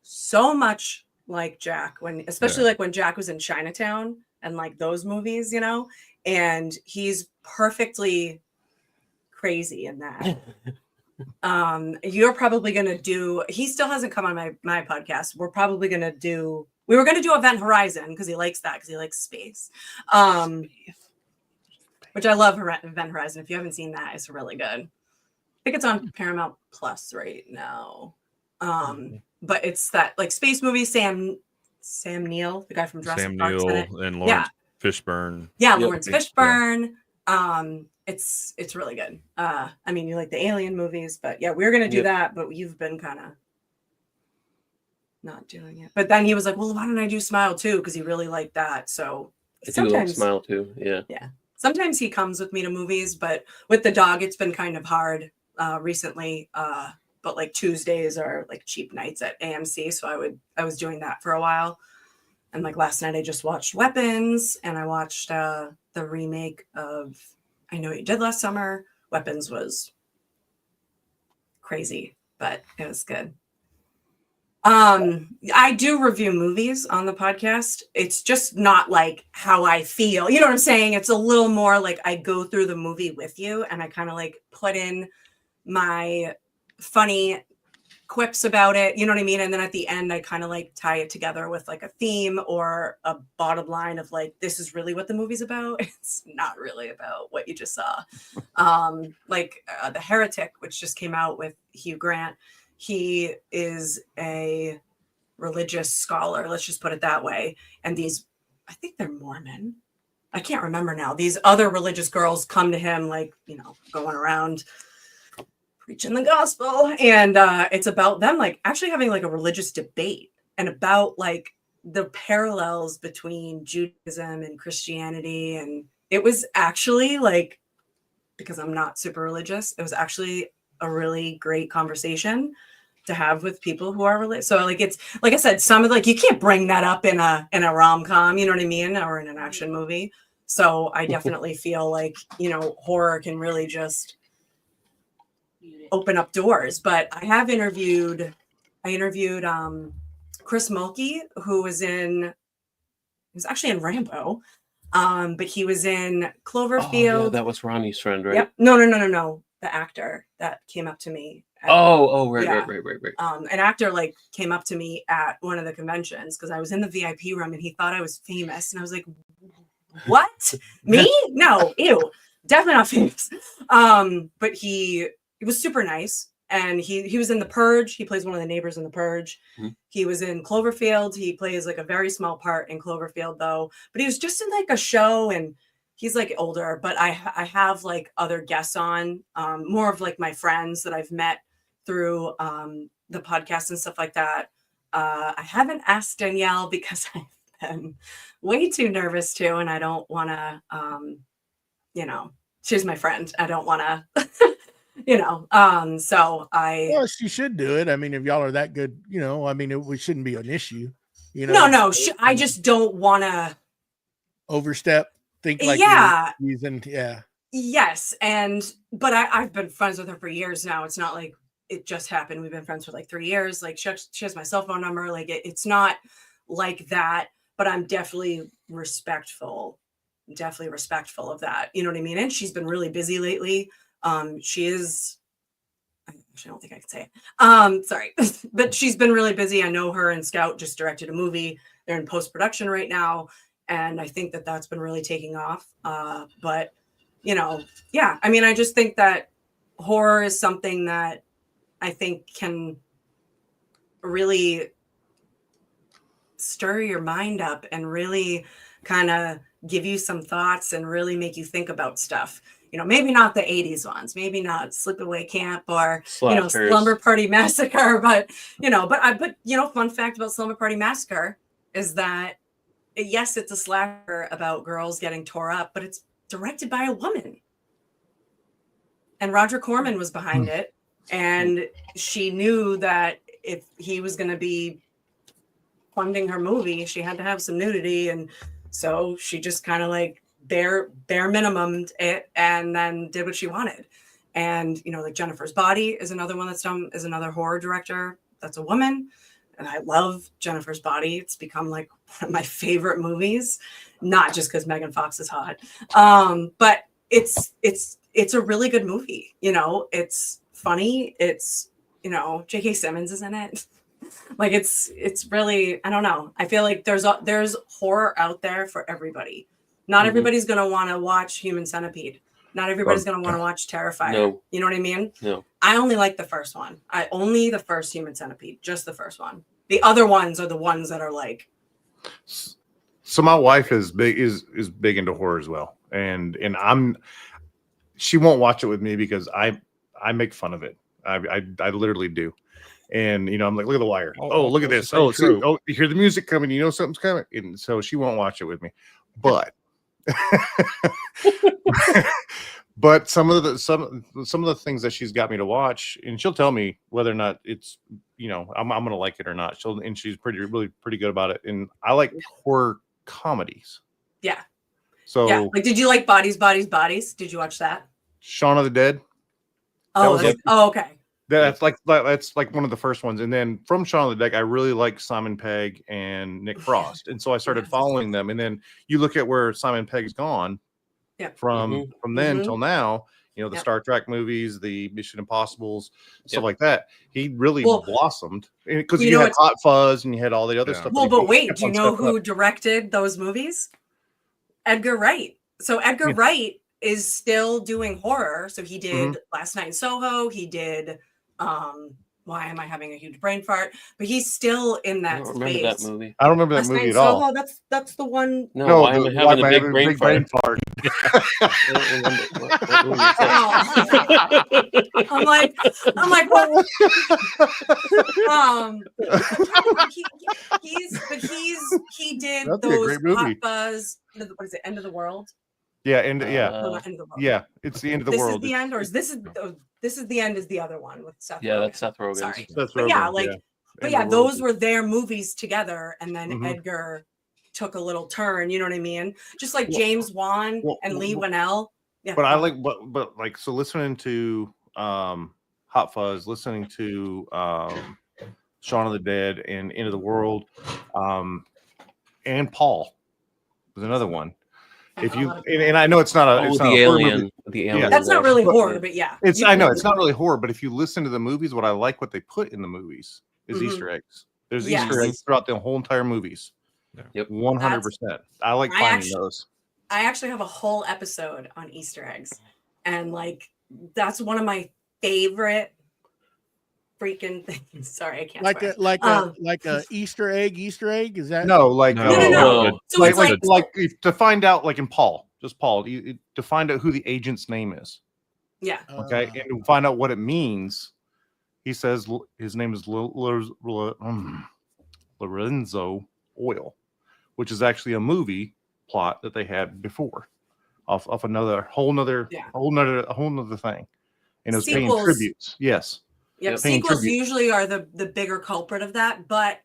so much like Jack, especially like when Jack was in Chinatown and like those movies, you know, and he's perfectly crazy in that. You're probably gonna do, he still hasn't come on my podcast. We were going to do Event Horizon because he likes that, because he likes space. Which I love. Event Horizon. If you haven't seen that, it's really good. I think it's on Paramount Plus right now. But it's that like space movie. Sam Neill, the guy from Jurassic Park, and Lawrence Fishburne. Yeah, Lawrence Fishburne. It's really good. I mean, you like the Alien movies, but yeah, we're gonna do that, but you've been kind of not doing it. But then he was like, well, why don't I do Smile 2? Because he really liked that. So sometimes Smile 2. Yeah. Sometimes he comes with me to movies, but with the dog, it's been kind of hard recently. But like Tuesdays are like cheap nights at AMC. So I was doing that for a while. And like last night I just watched Weapons, and I watched the remake of I Know What You Did Last Summer. Weapons was crazy, but it was good. I do review movies on the podcast. It's just not like how I feel. You know what I'm saying? It's a little more like I go through the movie with you, and I kind of like put in my funny quips about it. You know what I mean? And then at the end, I kind of like tie it together with like a theme or a bottom line of like, this is really what the movie's about. It's not really about what you just saw. The Heretic, which just came out with Hugh Grant. He is a religious scholar, let's just put it that way. And I think they're Mormon. I can't remember now. These other religious girls come to him, like, you know, going around preaching the gospel. And it's about them, like, actually having like a religious debate and about like the parallels between Judaism and Christianity. And it was actually like, because I'm not super religious, it was actually a really great conversation to have with people who are religious. So like, it's like I said, some of like, you can't bring that up in a rom-com, you know what I mean? Or in an action movie. So I definitely feel like, you know, horror can really just open up doors. But I interviewed Chris Mulkey, who was actually in Rambo. But he was in Cloverfield. Oh, yeah, that was Ronnie's friend, right? Yep. No. The actor that came up to me. Right. An actor like came up to me at one of the conventions because I was in the VIP room and he thought I was famous. And I was like, what? Me? No, ew. Definitely not famous. But he was super nice. And he was in The Purge. He plays one of the neighbors in The Purge. Mm-hmm. He was in Cloverfield. He plays like a very small part in Cloverfield though. But he was just in like a show, and he's like older, but I have like other guests on, more of like my friends that I've met through the podcast and stuff like that. I haven't asked Danielle because I've been way too nervous too. And I don't want to, she's my friend. I don't want to, Well, she should do it. I mean, if y'all are that good, it shouldn't be an issue, No, I just don't want to overstep. Think like yes, but I've been friends with her for years now. It's not like it just happened. We've been friends for like 3 years. Like she has my cell phone number. Like it's not like that. But I'm definitely respectful of that. You know what I mean? And she's been really busy lately. She is. Actually, I don't think I can say it. Sorry, but she's been really busy. I know her and Scout just directed a movie. They're in post-production right now. And I think that that's been really taking off. But, I mean, I just think that horror is something that I think can really stir your mind up and really kind of give you some thoughts and really make you think about stuff. Maybe not the 80s ones, maybe not Sleepaway Camp or, Slumber Party Massacre, but, fun fact about Slumber Party Massacre is that yes, it's a slasher about girls getting tore up, but it's directed by a woman. And Roger Corman was behind it. And she knew that if he was going to be funding her movie, she had to have some nudity. And so she just kind of like bare minimum it and then did what she wanted. And, you know, like Jennifer's Body is another one is another horror director that's a woman. And I love Jennifer's Body. It's become like one of my favorite movies, not just because Megan Fox is hot. But it's a really good movie. You know, it's funny. It's, you know, J.K. Simmons is in it. Like it's really, I don't know. I feel like there's horror out there for everybody. Not everybody's going to want to watch Human Centipede. Not everybody's going to want to watch Terrifier. No. You know what I mean? No. I only like the first one. Only the first Human Centipede, just the first one. The other ones are the ones that are like. So my wife is big into horror as well, and she won't watch it with me because I make fun of it. I literally do, and you know I'm like, look at The Wire. Oh, look at this. Oh, see, oh, you hear the music coming. You know something's coming, and so she won't watch it with me, but. But some of the things that she's got me to watch, and she'll tell me whether or not it's, you know, I'm gonna like it or not. She's really pretty good about it. And I like horror comedies. Yeah. So yeah, like did you like Bodies? Did you watch that? Shaun of the Dead. Oh, okay. That's like one of the first ones. And then from Shaun of the Dead, I really like Simon Pegg and Nick Frost. And so I started following them. And then you look at where Simon Pegg's gone from then till now, you know, the Star Trek movies, the Mission Impossibles, stuff like that. He really blossomed because you had Hot Fuzz and you had all the other stuff. Well, but wait, do you know who directed those movies? Edgar Wright. So Edgar Wright is still doing horror. So he did Last Night in Soho. He did why am I having a huge brain fart? But he's still in that space. Remember that movie? I don't remember that movie at all. Soho, that's the one. No, why am I having a big brain fart? I'm like, what? He did those Hot Buzz. What is it? End of the World. Yeah, end of the world. Yeah, it's the end of the world. This is the end, or is this is the end? Is the other one with Seth? Yeah, Rogen. That's Seth Rogen. Sorry, Seth but Rogen, yeah, those were their movies together, and then Edgar took a little turn. You know what I mean? Just like James Wan and Lee Winnell. Yeah, but I like, but like, so listening to Hot Fuzz, listening to Shaun of the Dead and End of the World, and Paul was another one. If you and I know it's not a alien. That's not really horror, but yeah, I know it's not really horror, but if you listen to the movies, what I like what they put in the movies is Easter eggs. There's Easter eggs throughout the whole entire movies. Yep, 100%. I like finding those. I actually have a whole episode on Easter eggs, and like that's one of my favorite freaking things. Sorry, I can't. Like a Easter egg. Is that no? Like no. So it's like to find out, like in Paul, just Paul, to find out who the agent's name is. Yeah. Okay, and to find out what it means, he says his name is Lorenzo Oil, which is actually a movie plot that they had before, off another whole nother thing, and it was paying tributes. Yes. Yep. Sequels usually are the bigger culprit of that, but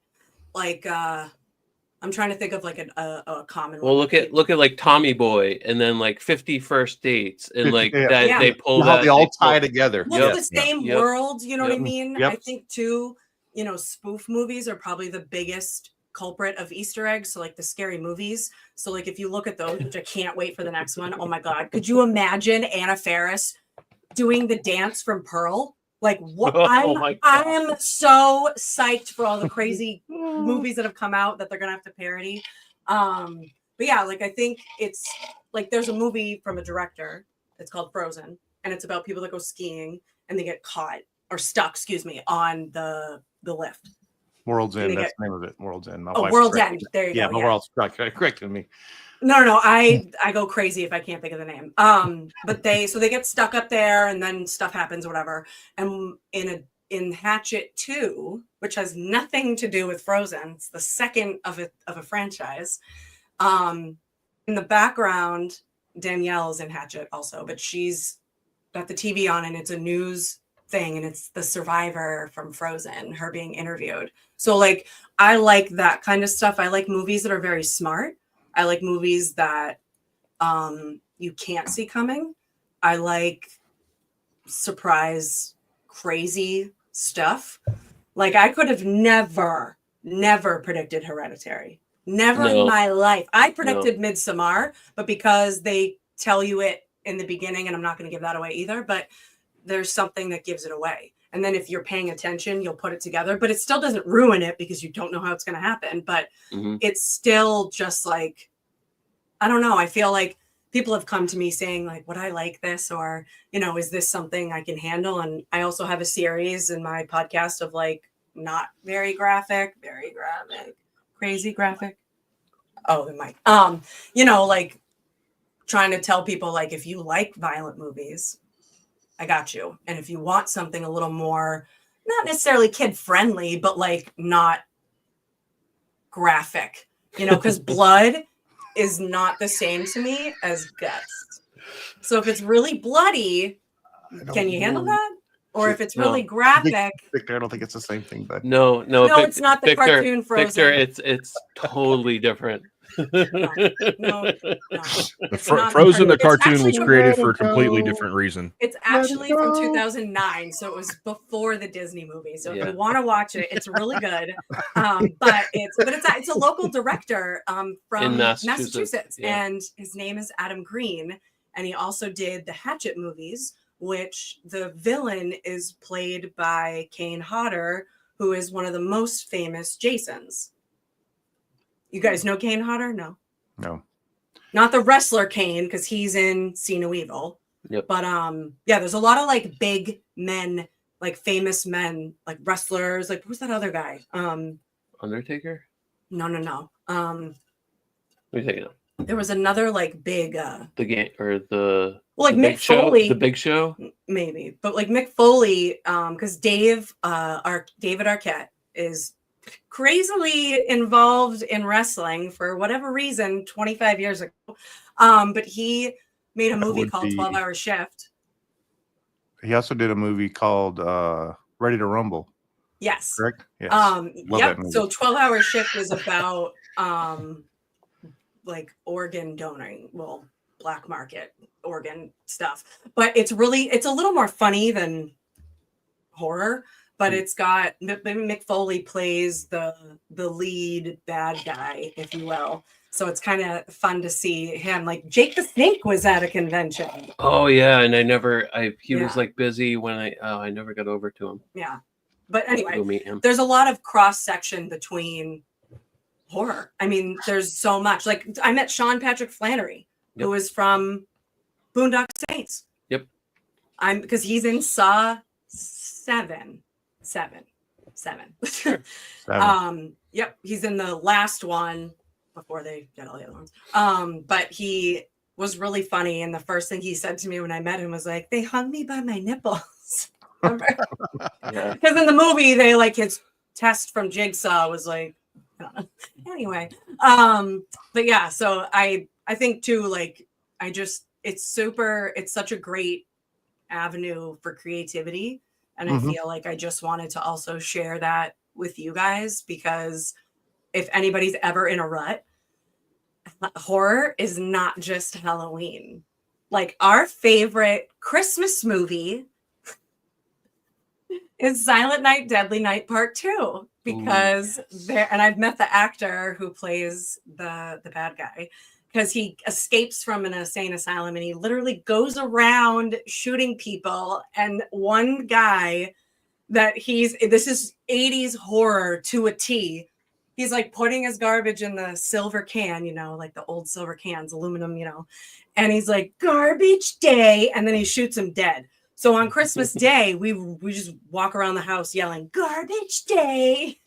like I'm trying to think of like a common one. Well, look at like Tommy Boy, and then like 50 First Dates, and like that they pull how they all tie together. Well, the same world, you know what I mean? I think too, you know, spoof movies are probably the biggest culprit of Easter eggs. So like the scary movies. So like if you look at those, which I can't wait for the next one. Oh my God, could you imagine Anna Faris doing the dance from Pearl? Like what? I am so psyched for all the crazy movies that have come out that they're gonna have to parody. But yeah, like I think it's like there's a movie from a director. It's called Frozen, and it's about people that go skiing and they get caught or stuck, on the lift. World's End. That's the name of it. World's End. World's End. There you go. Yeah, my world's correcting me. No. I go crazy if I can't think of the name. But they get stuck up there, and then stuff happens, whatever. And in Hatchet 2, which has nothing to do with Frozen, it's the second of a franchise. In the background, Danielle's in Hatchet also, but she's got the TV on, and it's a news thing, and it's the survivor from Frozen, her being interviewed. So like I like that kind of stuff. I like movies that are very smart. I like movies that you can't see coming. I like surprise crazy stuff. Like I could have never predicted Hereditary. Never in my life. I predicted Midsommar, but because they tell you it in the beginning, and I'm not going to give that away either, but there's something that gives it away. And then if you're paying attention, you'll put it together, but it still doesn't ruin it because you don't know how it's going to happen. But it's still just like, I don't know. I feel like people have come to me saying like, would I like this? Or, you know, is this something I can handle? And I also have a series in my podcast of like, not very graphic, crazy graphic. Oh, it might. You know, like trying to tell people like, if you like violent movies, I got you. And if you want something a little more, not necessarily kid friendly, but like not graphic, you know, because blood is not the same to me as guts. So if it's really bloody, can you handle that? Or if it's really graphic, Victor, I don't think it's the same thing, but no, it's not the cartoon Frozen. Victor, it's totally different. No. Frozen, the cartoon actually was created for a completely different reason. It's actually from 2009, so it was before the Disney movie. So if you want to watch it, it's really good. But it's a local director from Massachusetts, and his name is Adam Green, and he also did the Hatchet movies, which the villain is played by Kane Hodder, who is one of the most famous Jasons. You guys know Kane Hodder? No. Not the wrestler Kane, because he's in See No Evil. Yep. But there's a lot of like big men, like famous men, like wrestlers. Like who's that other guy? Undertaker? No. What are you thinking of? There was another like big the game or the like the Mick Big Show? Foley. The Big Show? Maybe. But like Mick Foley, because David Arquette is crazily involved in wrestling for whatever reason 25 years ago. But he made a movie called 12 Hour Shift. He also did a movie called Ready to Rumble. Yes. Correct? Yes. Yep. So 12 Hour Shift is about like organ donating, well, black market organ stuff. But it's a little more funny than horror. But it's got Mick Foley plays the lead bad guy, if you will. So it's kind of fun to see him. Like Jake the Snake was at a convention. Oh yeah, and he was like busy when I never got over to him. Yeah, but anyway, go meet him. There's a lot of cross section between horror. I mean, there's so much. Like I met Sean Patrick Flannery, who was from Boondock Saints. Yep. Because he's in Saw 7. Yep, he's in the last one before they did all the other ones. But he was really funny, and the first thing he said to me when I met him was like, "They hung me by my nipples." Because in the movie, they like his test from Jigsaw was like, I don't know. Anyway. But yeah, so I think too, like it's such a great avenue for creativity. And I feel like I just wanted to also share that with you guys, because if anybody's ever in a rut, horror is not just Halloween. Like our favorite Christmas movie is Silent Night, Deadly Night Part 2, because and I've met the actor who plays the bad guy, because he escapes from an insane asylum and he literally goes around shooting people. And one guy this is 80s horror to a T. He's like putting his garbage in the silver can, you know, like the old silver cans, aluminum, you know, and he's like, "Garbage day." And then he shoots him dead. So on Christmas Day, we just walk around the house yelling, "Garbage day."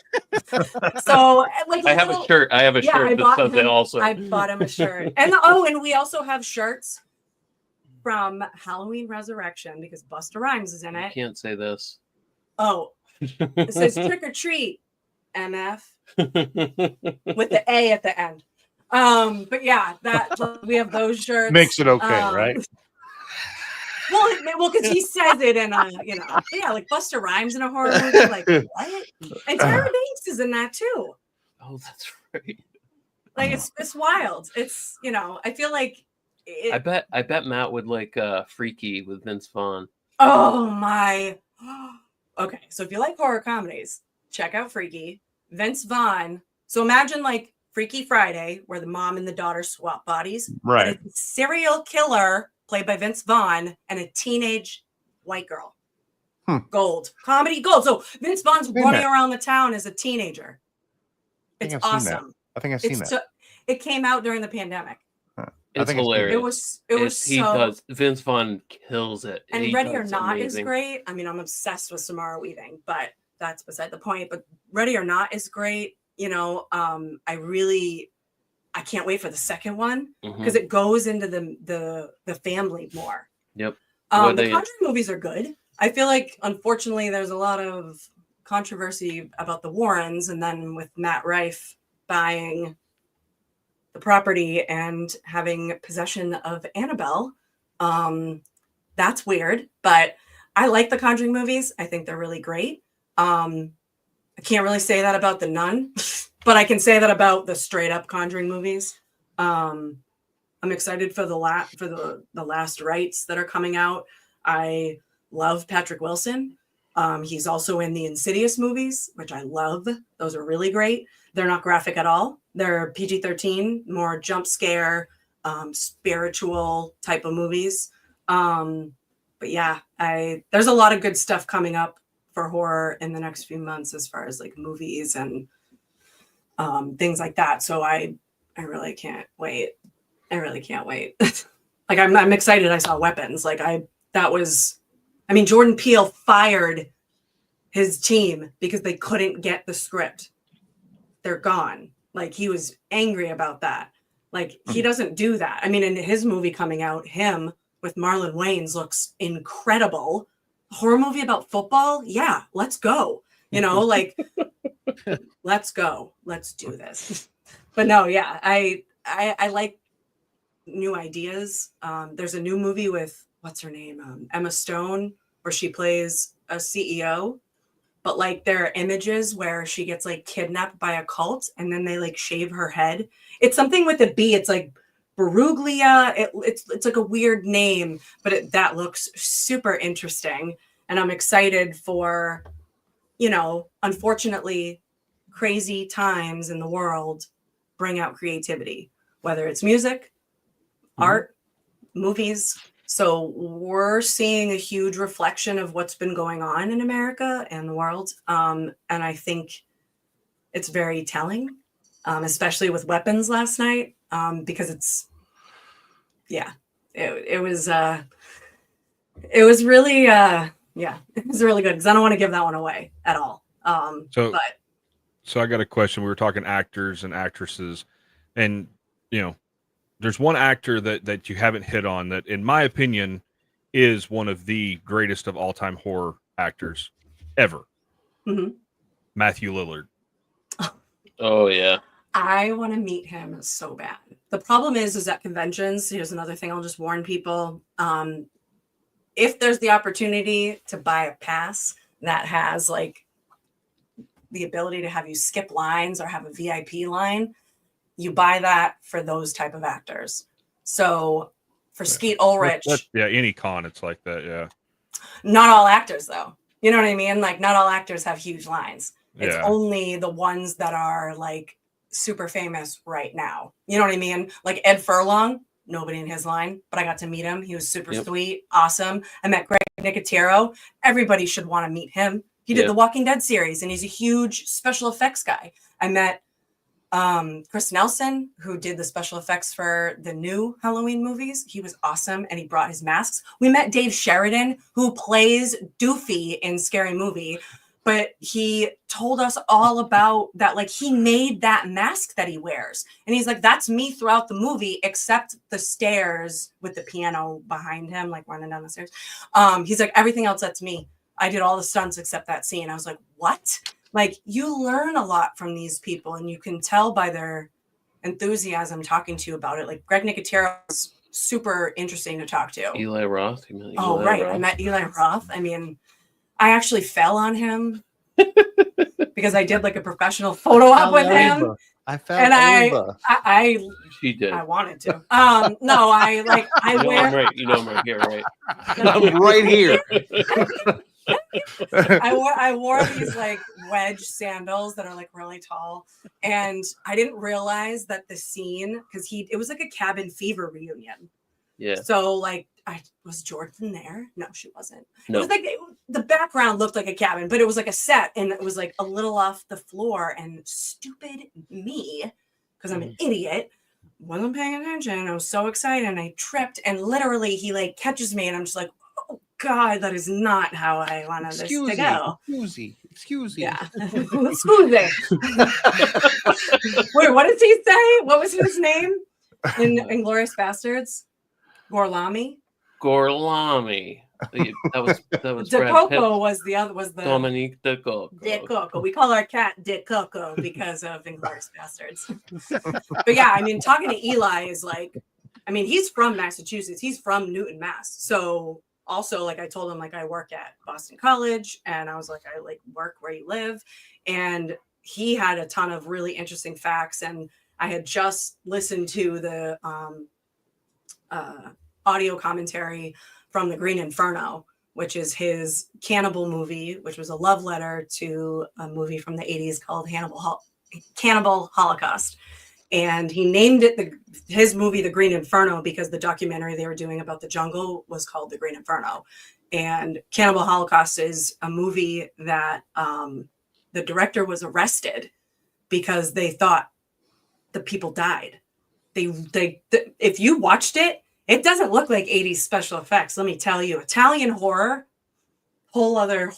So like I have a shirt that says it also. I bought him a shirt. And we also have shirts from Halloween Resurrection, because Busta Rhymes is in it. I can't say this. Oh, it says "Trick or Treat," MF, with the A at the end. But yeah, we have those shirts. Makes it okay, right? Well, because he says it in a, like Busta Rhymes in a horror movie. Like, what? And Tyra Banks is in that too. Oh, that's right. Like, it's wild. It's, I feel like I bet Matt would like Freaky with Vince Vaughn. Oh my. Okay, so if you like horror comedies, check out Freaky. Vince Vaughn. So imagine like Freaky Friday, where the mom and the daughter swap bodies. Right. It's a serial killer played by Vince Vaughn and a teenage white girl. Gold. Comedy gold. So Vince Vaughn's running around the town as a teenager. It's awesome. I think I've seen that. It came out during the pandemic. It's hilarious. Vince Vaughn kills it. And Ready or Not is great. I mean, I'm obsessed with Samara Weaving, but that's beside the point. But Ready or Not is great. I can't wait for the second one because it goes into the family more. Yep. The Conjuring movies are good. I feel like, unfortunately, there's a lot of controversy about the Warrens, and then with Matt Rife buying the property and having possession of Annabelle. That's weird, but I like the Conjuring movies. I think they're really great. I can't really say that about The Nun, but I can say that about the straight up Conjuring movies. I'm excited for the last rites that are coming out. I love Patrick Wilson. He's also in the Insidious movies, which I love. Those are really great. They're not graphic at all. They're PG-13, more jump scare, spiritual type of movies. But yeah, there's a lot of good stuff coming up for horror in the next few months as far as like movies and things like that. So I really can't wait. I really can't wait. Like I'm excited. I saw Weapons. Jordan Peele fired his team because they couldn't get the script. They're gone. Like he was angry about that. Like he doesn't do that. I mean, in his movie coming out, him with Marlon Wayans looks incredible. A horror movie about football? Yeah, let's go. Let's go. Let's do this. But no, yeah, I like new ideas. There's a new movie with what's her name? Emma Stone, where she plays a CEO. But like there are images where she gets like kidnapped by a cult and then they like shave her head. It's something with a B. It's like Beruglia. It's like a weird name, but that looks super interesting. And I'm excited for, unfortunately, crazy times in the world bring out creativity, whether it's music, art, movies. So we're seeing a huge reflection of what's been going on in America and the world. And I think it's very telling, especially with Weapons last night, because it was really, it was really good because I don't want to give that one away at all. So I got a question. We were talking actors and actresses, and, there's one actor that you haven't hit on that, in my opinion, is one of the greatest of all-time horror actors ever. Mm-hmm. Matthew Lillard. Oh, yeah. I want to meet him so bad. The problem is at conventions, here's another thing I'll just warn people. If there's the opportunity to buy a pass that has like the ability to have you skip lines or have a VIP line, you buy that for those type of actors. So for Skeet Ulrich, any con, it's like that. Yeah, not all actors though. You know what I mean? Like not all actors have huge lines. It's only the ones that are like super famous right now. You know what I mean? Like Ed Furlong, nobody in his line, but I got to meet him. He was super sweet, awesome. I met Greg Nicotero. Everybody should want to meet him. He did the Walking Dead series, and he's a huge special effects guy. I met Chris Nelson, who did the special effects for the new Halloween movies. He was awesome, and he brought his masks. We met Dave Sheridan, who plays Doofy in Scary Movie, but he told us all about that. Like he made that mask that he wears, and he's like, that's me throughout the movie, except the stairs with the piano behind him, like running down the stairs. He's like, everything else, that's me. I did all the stunts except that scene. I was like, what? Like you learn a lot from these people, and you can tell by their enthusiasm talking to you about it. Like Greg Nicotero was super interesting to talk to. Eli Roth. I met Eli Roth. I mean, I actually fell on him because I did like a professional photo op with him. I found She did. I wanted to. No, I wear. You know I'm right here, right? I'm right here. I wore these like wedge sandals that are like really tall, and I didn't realize that the scene, because it was like a cabin fever reunion. Yeah. So like, was Jordan there? No, she wasn't. No. It was like the background looked like a cabin, but it was like a set, and it was like a little off the floor. And stupid me, because I'm an idiot, wasn't paying attention. I was so excited, and I tripped, and literally he like catches me, and I'm just like, oh God, that is not how I wanted this to go. Excuse me. Yeah. Excuse me. Wait, what did he say? What was his name in Inglourious Bastards? Gorlami. That was Brad Coco was the Dominique de Coco. De Coco. We call our cat De Coco because of Inglourious Bastards. But yeah, I mean, talking to Eli is like, I mean, he's from Massachusetts. He's from Newton, Mass. So also, like I told him, like I work at Boston College, and I was like, I like work where you live. And he had a ton of really interesting facts. And I had just listened to the audio commentary from The Green Inferno, which is his cannibal movie, which was a love letter to a movie from the 80s called Cannibal Holocaust. And he named it his movie, The Green Inferno, because the documentary they were doing about the jungle was called The Green Inferno. And Cannibal Holocaust is a movie that the director was arrested because they thought the people died. If you watched it, it doesn't look like 80s special effects. Let me tell you, Italian horror, whole other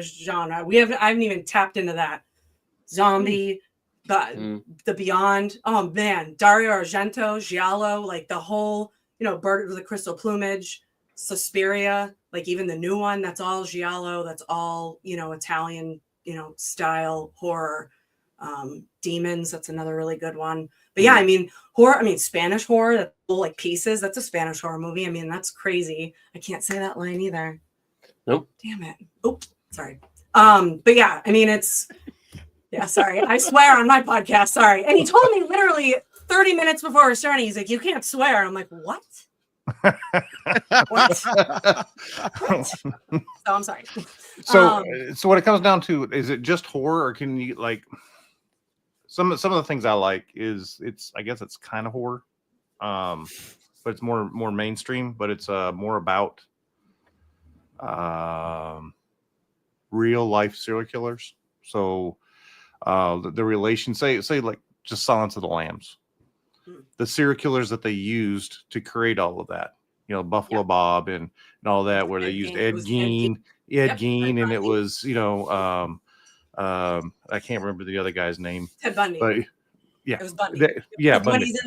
genre. I haven't even tapped into that. Zombie, the Beyond. Oh man, Dario Argento, Giallo, like the whole, Bird with the Crystal Plumage, Suspiria, like even the new one. That's all Giallo. That's all Italian, style horror. Demons, that's another really good one. But yeah, I mean, horror, Spanish horror, that like Pieces, that's a Spanish horror movie. I mean, that's crazy. I can't say that line either. Nope. Damn it. Oh, sorry. But yeah, I mean, sorry. I swear on my podcast, sorry. And he told me literally 30 minutes before we're starting, he's like, you can't swear. I'm like, what? What? So I'm sorry. So what it comes down to, is it just horror, or can you like some of the things I like is I guess it's kind of horror, but it's more mainstream, but it's more about real life serial killers. So the relation, say like just Silence of the Lambs, the serial killers that they used to create all of that, Buffalo Bob and all that, where they used Ed Gein, and it was, I can't remember the other guy's name. Ted Bundy. But yeah, it was Bundy. Bundy. That's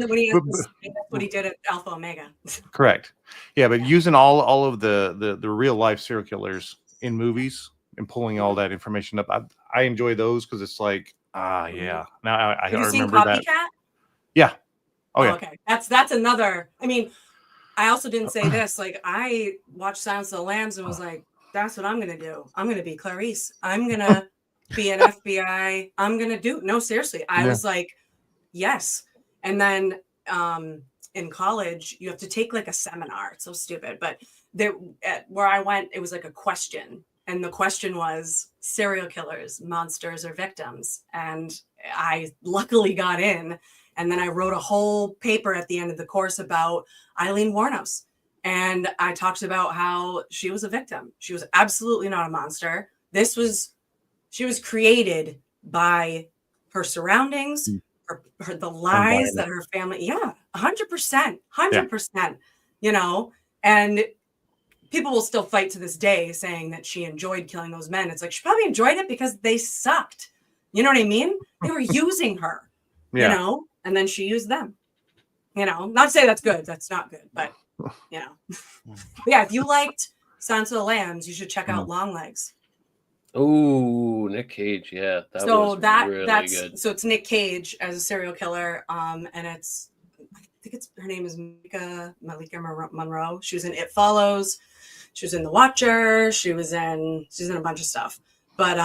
what he did at Alpha Omega. Correct. Yeah, but using all of the real life serial killers in movies and pulling all that information up, I enjoy those because it's like, yeah. Now I remember that. Yeah. Oh yeah. Okay. That's another. I mean, I also didn't say this. Like, I watched Silence of the Lambs and was like, that's what I'm gonna do. I'm gonna be Clarice. I'm gonna be an FBI. I'm gonna do. No, seriously. I was like, yes. And then in college, you have to take like a seminar. It's so stupid, but where I went, it was like a question. And the question was serial killers, monsters, or victims. And I luckily got in. And then I wrote a whole paper at the end of the course about Eileen Wuornos. And I talked about how she was a victim. She was absolutely not a monster. She was created by her surroundings, the lies that her family, 100%, and people will still fight to this day saying that she enjoyed killing those men. It's like, she probably enjoyed it because they sucked. You know what I mean? They were using her, and then she used them, not to say that's good. That's not good, but, but yeah, if you liked Silence of the Lambs, you should check out Longlegs. Oh, Nick Cage. Yeah. That's really good. So it's Nick Cage as a serial killer. And think her name is Malika Monroe. She was in It Follows. She was in The Watcher. She's in a bunch of stuff. But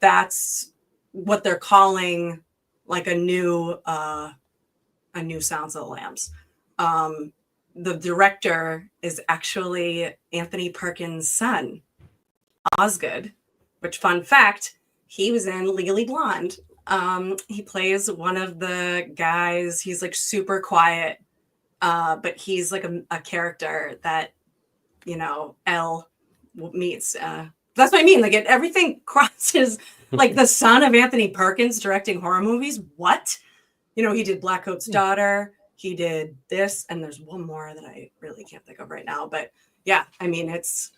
that's what they're calling like a new Silence of the Lambs. The director is actually Anthony Perkins' son, Osgood, which, fun fact, he was in Legally Blonde. He plays one of the guys. He's like super quiet, but he's like a character that, Elle meets. That's what I mean. Like everything crosses, like the son of Anthony Perkins directing horror movies. What? He did Black Coat's Daughter. He did this, and there's one more that I really can't think of right now. But yeah, I mean, it's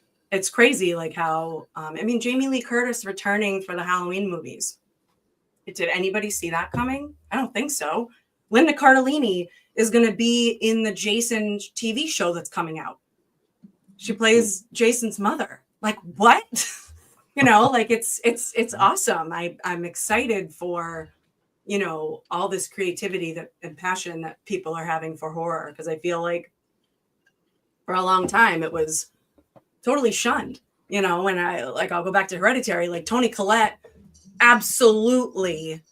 crazy, like how Jamie Lee Curtis returning for the Halloween movies. Did anybody see that coming? I don't think so. Linda Cardellini is going to be in the Jason TV show that's coming out. She plays Jason's mother. Like what? Like it's awesome. I'm excited for all this creativity and passion that people are having for horror, because I feel like for a long time it was totally shunned. And I'll go back to Hereditary. Like Toni Collette absolutely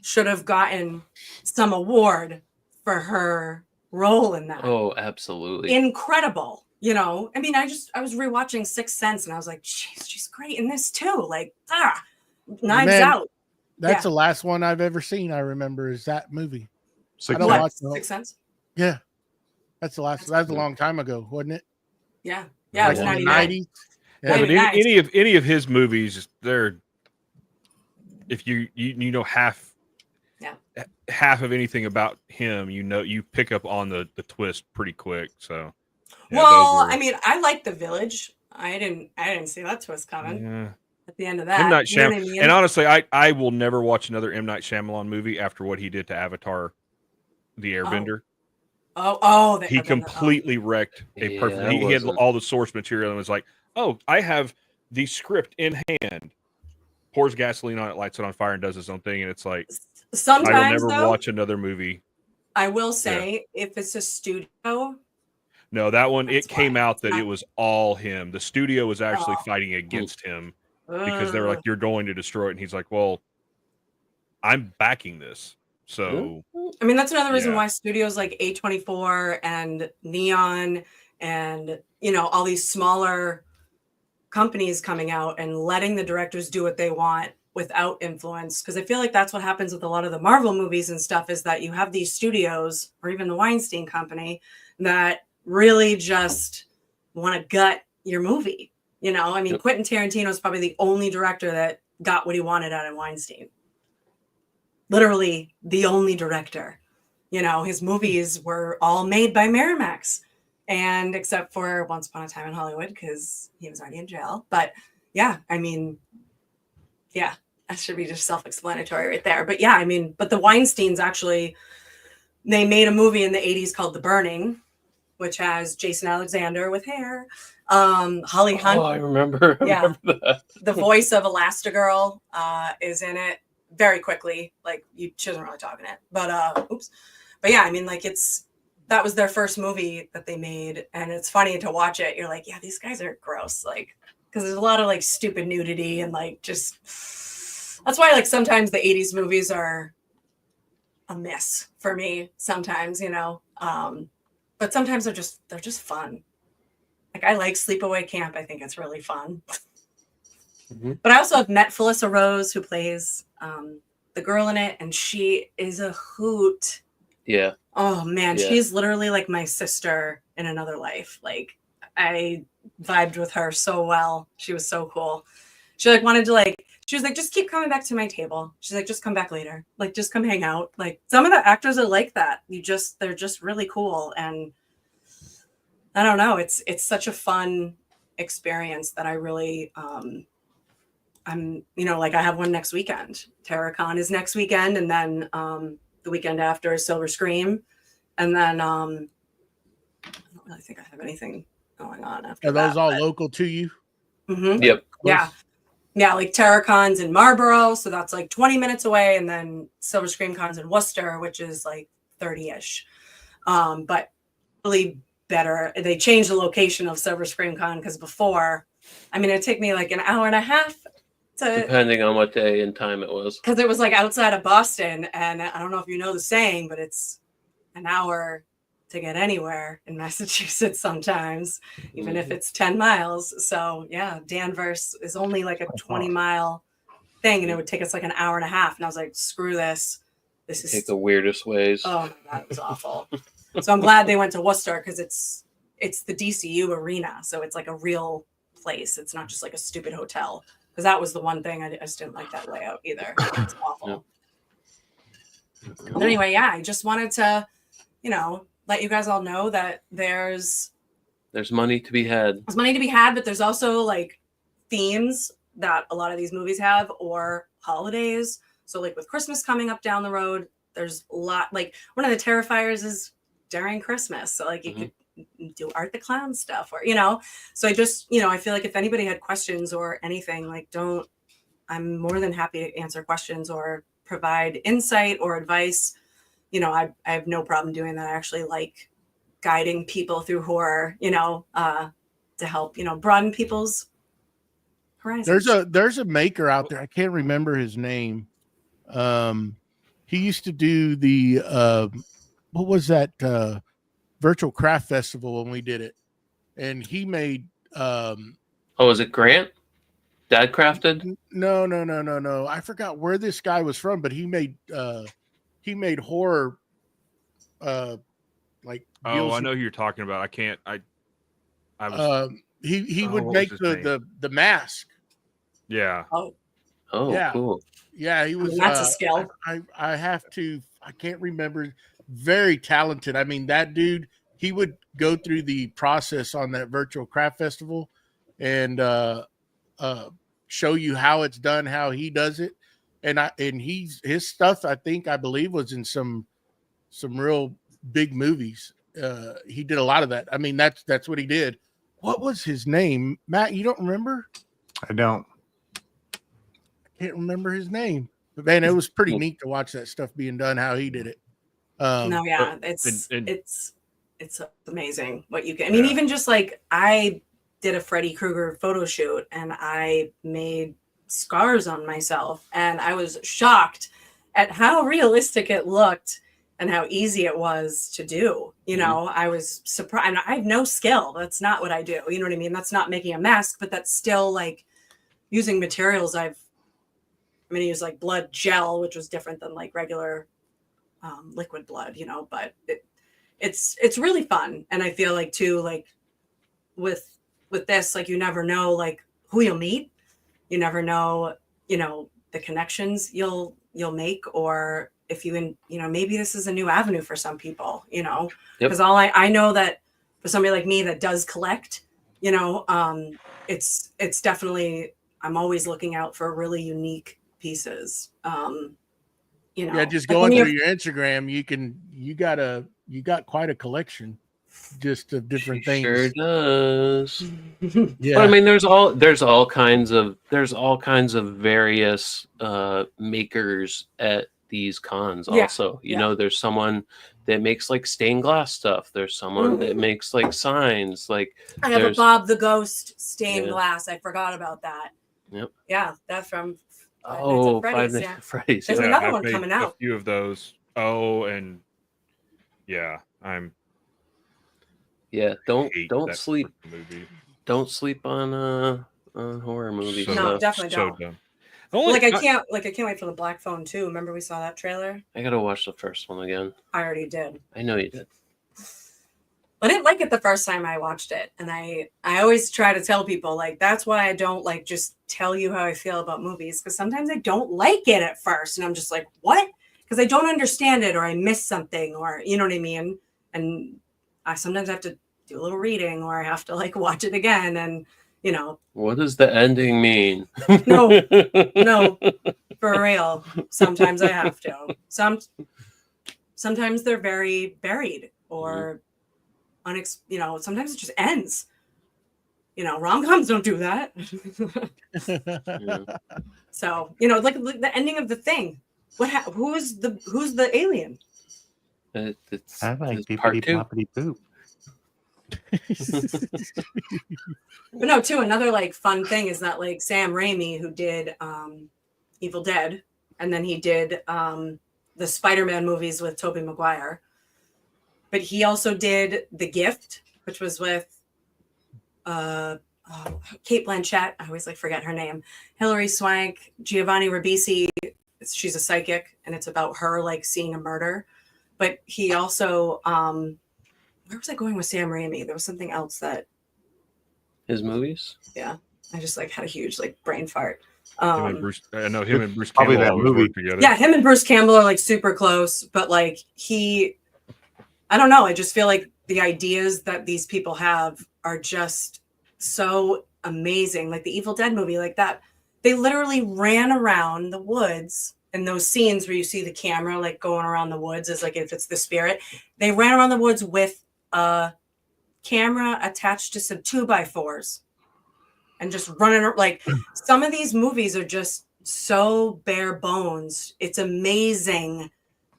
should have gotten some award for her role in that. Oh, absolutely. Incredible. I was rewatching Sixth Sense and I was like, jeez, she's great in this too. Like, Knives Out. That's the last one I've ever seen. I remember is that movie. Sixth Sense. Yeah, that's the last. That's a long time ago, wasn't it? Yeah, it was 90s. Yeah, but any of his movies, they're if you know half of anything about him, you pick up on the twist pretty quick. So, I like The Village. I didn't see that twist coming. Yeah. At the end of that, M. Night Shyamalan. And honestly, I will never watch another M. Night Shyamalan movie after what he did to Avatar, The Airbender. He completely wrecked a perfect. He had all the source material and was like, "Oh, I have the script in hand." Pours gasoline on it, lights it on fire, and does his own thing. And it's like, sometimes I will never watch another movie. I will say, if it's a studio. No, that one, it came out that it was all him. The studio was actually fighting against him because they were like, "You're going to destroy it." And he's like, "Well, I'm backing this." So, that's another reason why studios like A24 and Neon and, all these smaller companies coming out and letting the directors do what they want without influence. Because I feel like that's what happens with a lot of the Marvel movies and stuff, is that you have these studios or even the Weinstein Company that really just want to gut your movie. Quentin Tarantino is probably the only director that got what he wanted out of Weinstein. Literally the only director. His movies were all made by Miramax, and except for Once Upon a Time in Hollywood, because he was already in jail. But that should be just self-explanatory right there. But but the Weinsteins actually, they made a movie in the 80s called The Burning, which has Jason Alexander with hair, Holly Hunt. Oh, I remember that. The voice of Elastigirl is in it very quickly. Like, she doesn't really talk in it, but that was their first movie that they made, and it's funny to watch it. You're like, yeah, these guys are gross, like, because there's a lot of like stupid nudity and like just. That's why like sometimes the 80s movies are a miss for me. Sometimes, but sometimes they're just fun. Like I like Sleepaway Camp. I think it's really fun. Mm-hmm. But I also have met Felissa Rose, who plays the girl in it, and she is a hoot. Yeah. Oh man, she's literally like my sister in another life. Like I vibed with her so well. She was so cool. She like wanted to she was like, just keep coming back to my table. She's like, just come back later. Like, just come hang out. Like some of the actors are like that. They're just really cool. And I don't know. It's such a fun experience that I really, I have one next weekend. TerraCon is next weekend. And then the weekend after is Silver Scream. And then I don't really think I have anything going on after that. Are those all local to you? Mm-hmm. Yep. Yeah. Yeah, like TerraCon's in Marlboro, so that's like 20 minutes away, and then Silver Scream Con's in Worcester, which is like 30-ish. But really better. They changed the location of Silver Scream Con because before, I mean, it'd take me like an hour and a half to, Depending on what day and time it was. because it was like outside of Boston. And I don't know if you know the saying, but it's an hour to get anywhere in Massachusetts sometimes, even if it's 10 miles. So yeah, Danvers is only like a 20-mile thing, and it would take us like an hour and a half. And I was like, screw this. This is Take the weirdest ways. Oh my God, it was awful. So I'm glad they went to Worcester because it's the DCU arena. So it's like a real place. It's not just like a stupid hotel. Because that was the one thing I just didn't like that layout either. It's awful. But anyway, yeah, I just wanted to, let you guys all know that there's money to be had. There's money to be had, but there's also like themes that a lot of these movies have, or holidays. So like with Christmas coming up down the road, there's a lot, like one of the Terrifiers is during Christmas. So like you could do Art the Clown stuff, or, so I just, I feel like if anybody had questions or anything, like I'm more than happy to answer questions or provide insight or advice. I have no problem doing that. I actually like guiding people through horror, to help, broaden people's horizons. There's a maker out there. I can't remember his name. He used to do the what was that virtual craft festival when we did it, and he made is it Grant? Dad crafted? No. I forgot where this guy was from, but he made horror like I know who you're talking about. I was he would make the mask. Yeah. Oh, yeah. Cool. Yeah, he was. That's a skill. I can't remember. Very talented. I mean, that dude, he would go through the process on that virtual craft festival and show you how it's done, how he does it. And his stuff, I believe, was in some real big movies. He did a lot of that. I mean, that's what he did. What was his name? Matt, you don't remember? I don't. Can't remember his name, but man, it was pretty neat to watch that stuff being done, how he did it. No, yeah, it's amazing what you can. I mean, even just like I did a Freddy Krueger photo shoot and I made scars on myself, and I was shocked at how realistic it looked and how easy it was to do. I was surprised. I have no skill. That's not what I do. You know what I mean? That's not making a mask, but that's still like using materials I'm going to use like blood gel, which was different than like regular liquid blood, but it's really fun. And I feel like too, like with this, like you never know like who you'll meet. You never know, the connections you'll make, or if maybe this is a new avenue for some people, because all I know that for somebody like me that does collect, it's definitely, I'm always looking out for really unique pieces. Just going through your Instagram, you got quite a collection just of different things. Sure does. Yeah. But I mean, there's all kinds of various makers at these cons also. You know, there's someone that makes like stained glass stuff. There's someone that makes like signs. Like I have a Bob the Ghost stained glass. I forgot about that. Yep. Yeah, that's from Five Nights at Freddy's. There's another one coming out. A few of those. And don't sleep. Don't sleep on horror movies. No, definitely don't. Dumb. I can't wait for the Black Phone too. Remember we saw that trailer? I gotta watch the first one again. I already did. I know you did. I didn't like it the first time I watched it. And I always try to tell people, like, that's why I don't like just tell you how I feel about movies. Because sometimes I don't like it at first. And I'm just like, what? Because I don't understand it, or I miss something, or you know what I mean? And I sometimes have to do a little reading, or I have to like watch it again. And, what does the ending mean? No, for real. Sometimes I have to. Sometimes they're very buried, or sometimes it just ends. Rom-coms don't do that. So, like the ending of The Thing. Who's the alien? It's I like part beepity 2. boppity boop. But no, too, another like fun thing is that like Sam Raimi, who did Evil Dead, and then he did the Spider-Man movies with Tobey Maguire. But he also did The Gift, which was with Kate Blanchett. I always like forget her name. Hilary Swank, Giovanni Ribisi. She's a psychic, and it's about her like seeing a murder. But he also, where was I going with Sam Raimi? There was something else that His movies. Yeah, I just like had a huge like brain fart. Him and Bruce, I know him and Bruce Probably Campbell that always movie. work together. Yeah, him and Bruce Campbell are like super close, but like I don't know. I just feel like the ideas that these people have are just so amazing. Like the Evil Dead movie, like that. They literally ran around the woods in those scenes where you see the camera like going around the woods as like if it's the spirit. They ran around the woods with a camera attached to some 2x4s and just running like some of these movies are just so bare bones. It's amazing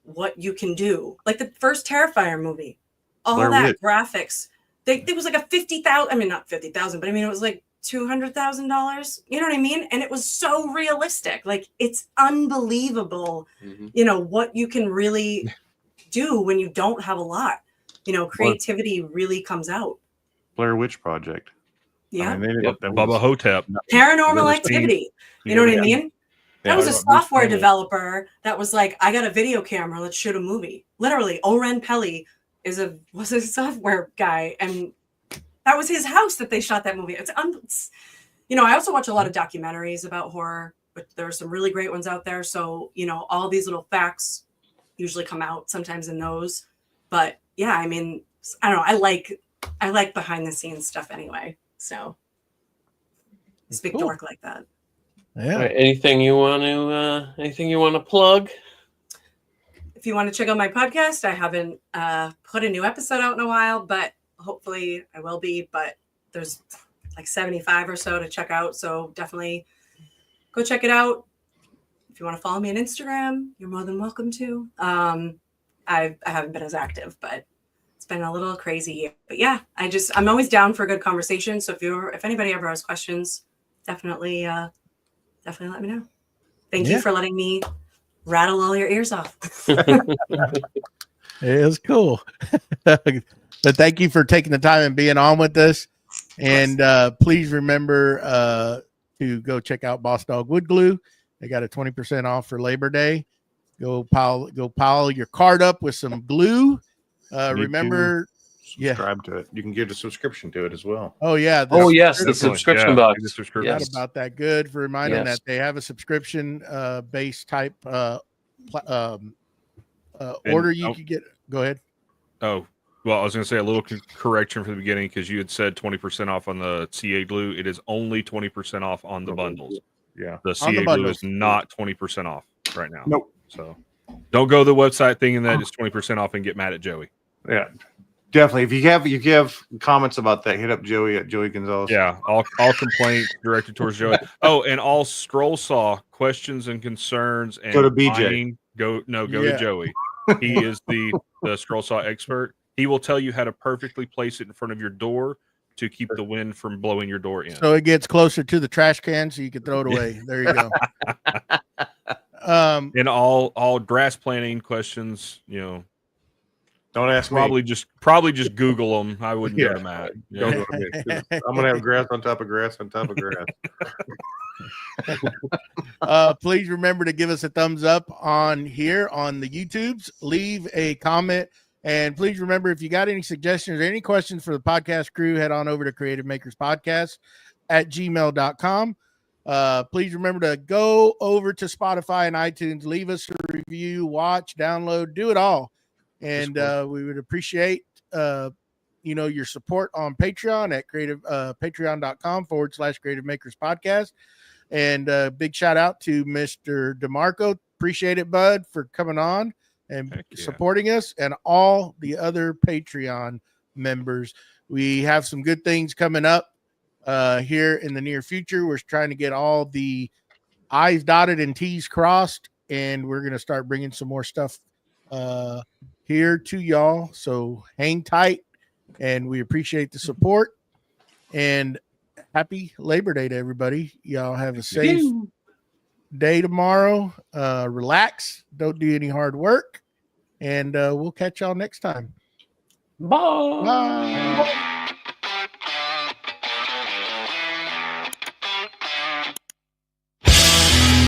what you can do. Like the first Terrifier movie, all Blair that Witch. graphics. It was like a 50,000. I mean, not 50,000, but I mean, it was like $200,000. You know what I mean? And it was so realistic. Like it's unbelievable. Mm-hmm. You know what you can really do when you don't have a lot. You know, creativity really comes out. Blair Witch Project. Yeah. I mean, that Bubba was- Hotep. Paranormal Never activity. seen- You know what I Yeah. mean? That Yeah, was a Bruce software Campbell. developer that was like, I got a video camera, let's shoot a movie. Literally, Oren Pelly was a software guy, and that was his house that they shot that movie. It's you know, I also watch a lot of documentaries about horror, but there are some really great ones out there. So, you know, all these little facts usually come out sometimes in those. But yeah, I mean, I don't know. I like behind the scenes stuff anyway. So speak Cool. dork like that. Yeah. All right, anything you want to plug? If you want to check out my podcast, I haven't put a new episode out in a while, but hopefully I will be. But there's like 75 or so to check out. So definitely go check it out. If you want to follow me on Instagram, you're more than welcome to. I haven't been as active, but it's been a little crazy year. But yeah, I'm always down for a good conversation. So if anybody ever has questions, definitely let me know. Thank you for letting me rattle all your ears off. It was cool. But thank you for taking the time and being on with us. And please remember to go check out Boss Dog Wood Glue. They got a 20% off for Labor Day. Go pile your card up with some glue. Remember, subscribe to it. You can get a subscription to it as well. Oh yeah. Oh yes, the Definitely. subscription Yeah, box. the subscription. Forgot Yes. about that. Good for reminding Yes. that they have a subscription based type order you could get. Go ahead. Oh, well, I was going to say a little correction from the beginning because you had said 20% off on the CA glue. It is only 20% off on the bundles. Yeah. The On CA the glue bundles. is not 20% off right now. Nope. So don't go to the website thinking that it's 20% off and get mad at Joey. Yeah. Definitely. If you have comments about that, hit up Joey at Joey Gonzalez. Yeah, all complaints directed towards Joey. Oh, and all scroll saw questions and concerns and Go to BJ. buying, go to Joey. He is the scroll saw expert. He will tell you how to perfectly place it in front of your door to keep the wind from blowing your door in. So it gets closer to the trash can so you can throw it away. There you go. And all grass planting questions, you know, Don't ask probably me. just Google them. I wouldn't go Yeah. to Matt. Don't go to me. I'm gonna have grass on top of grass on top of grass. Please remember to give us a thumbs up on here on the YouTubes. Leave a comment. And please remember, if you got any suggestions or any questions for the podcast crew, head on over to Creative Makers Podcast at gmail.com. Please remember to go over to Spotify and iTunes, leave us a review, watch, download, do it all. And we would appreciate your support on Patreon at patreon.com/Creative Makers Podcast. And big shout out to Mr. DeMarco. Appreciate it, bud, for coming on and supporting us, and all the other Patreon members. We have some good things coming up here in the near future. We're trying to get all the I's dotted and T's crossed, and we're going to start bringing some more stuff here here to y'all. So hang tight, and we appreciate the support. And happy Labor Day to everybody. Y'all have a safe day tomorrow. Relax. Don't do any hard work. And we'll catch y'all next time. Bye. Bye.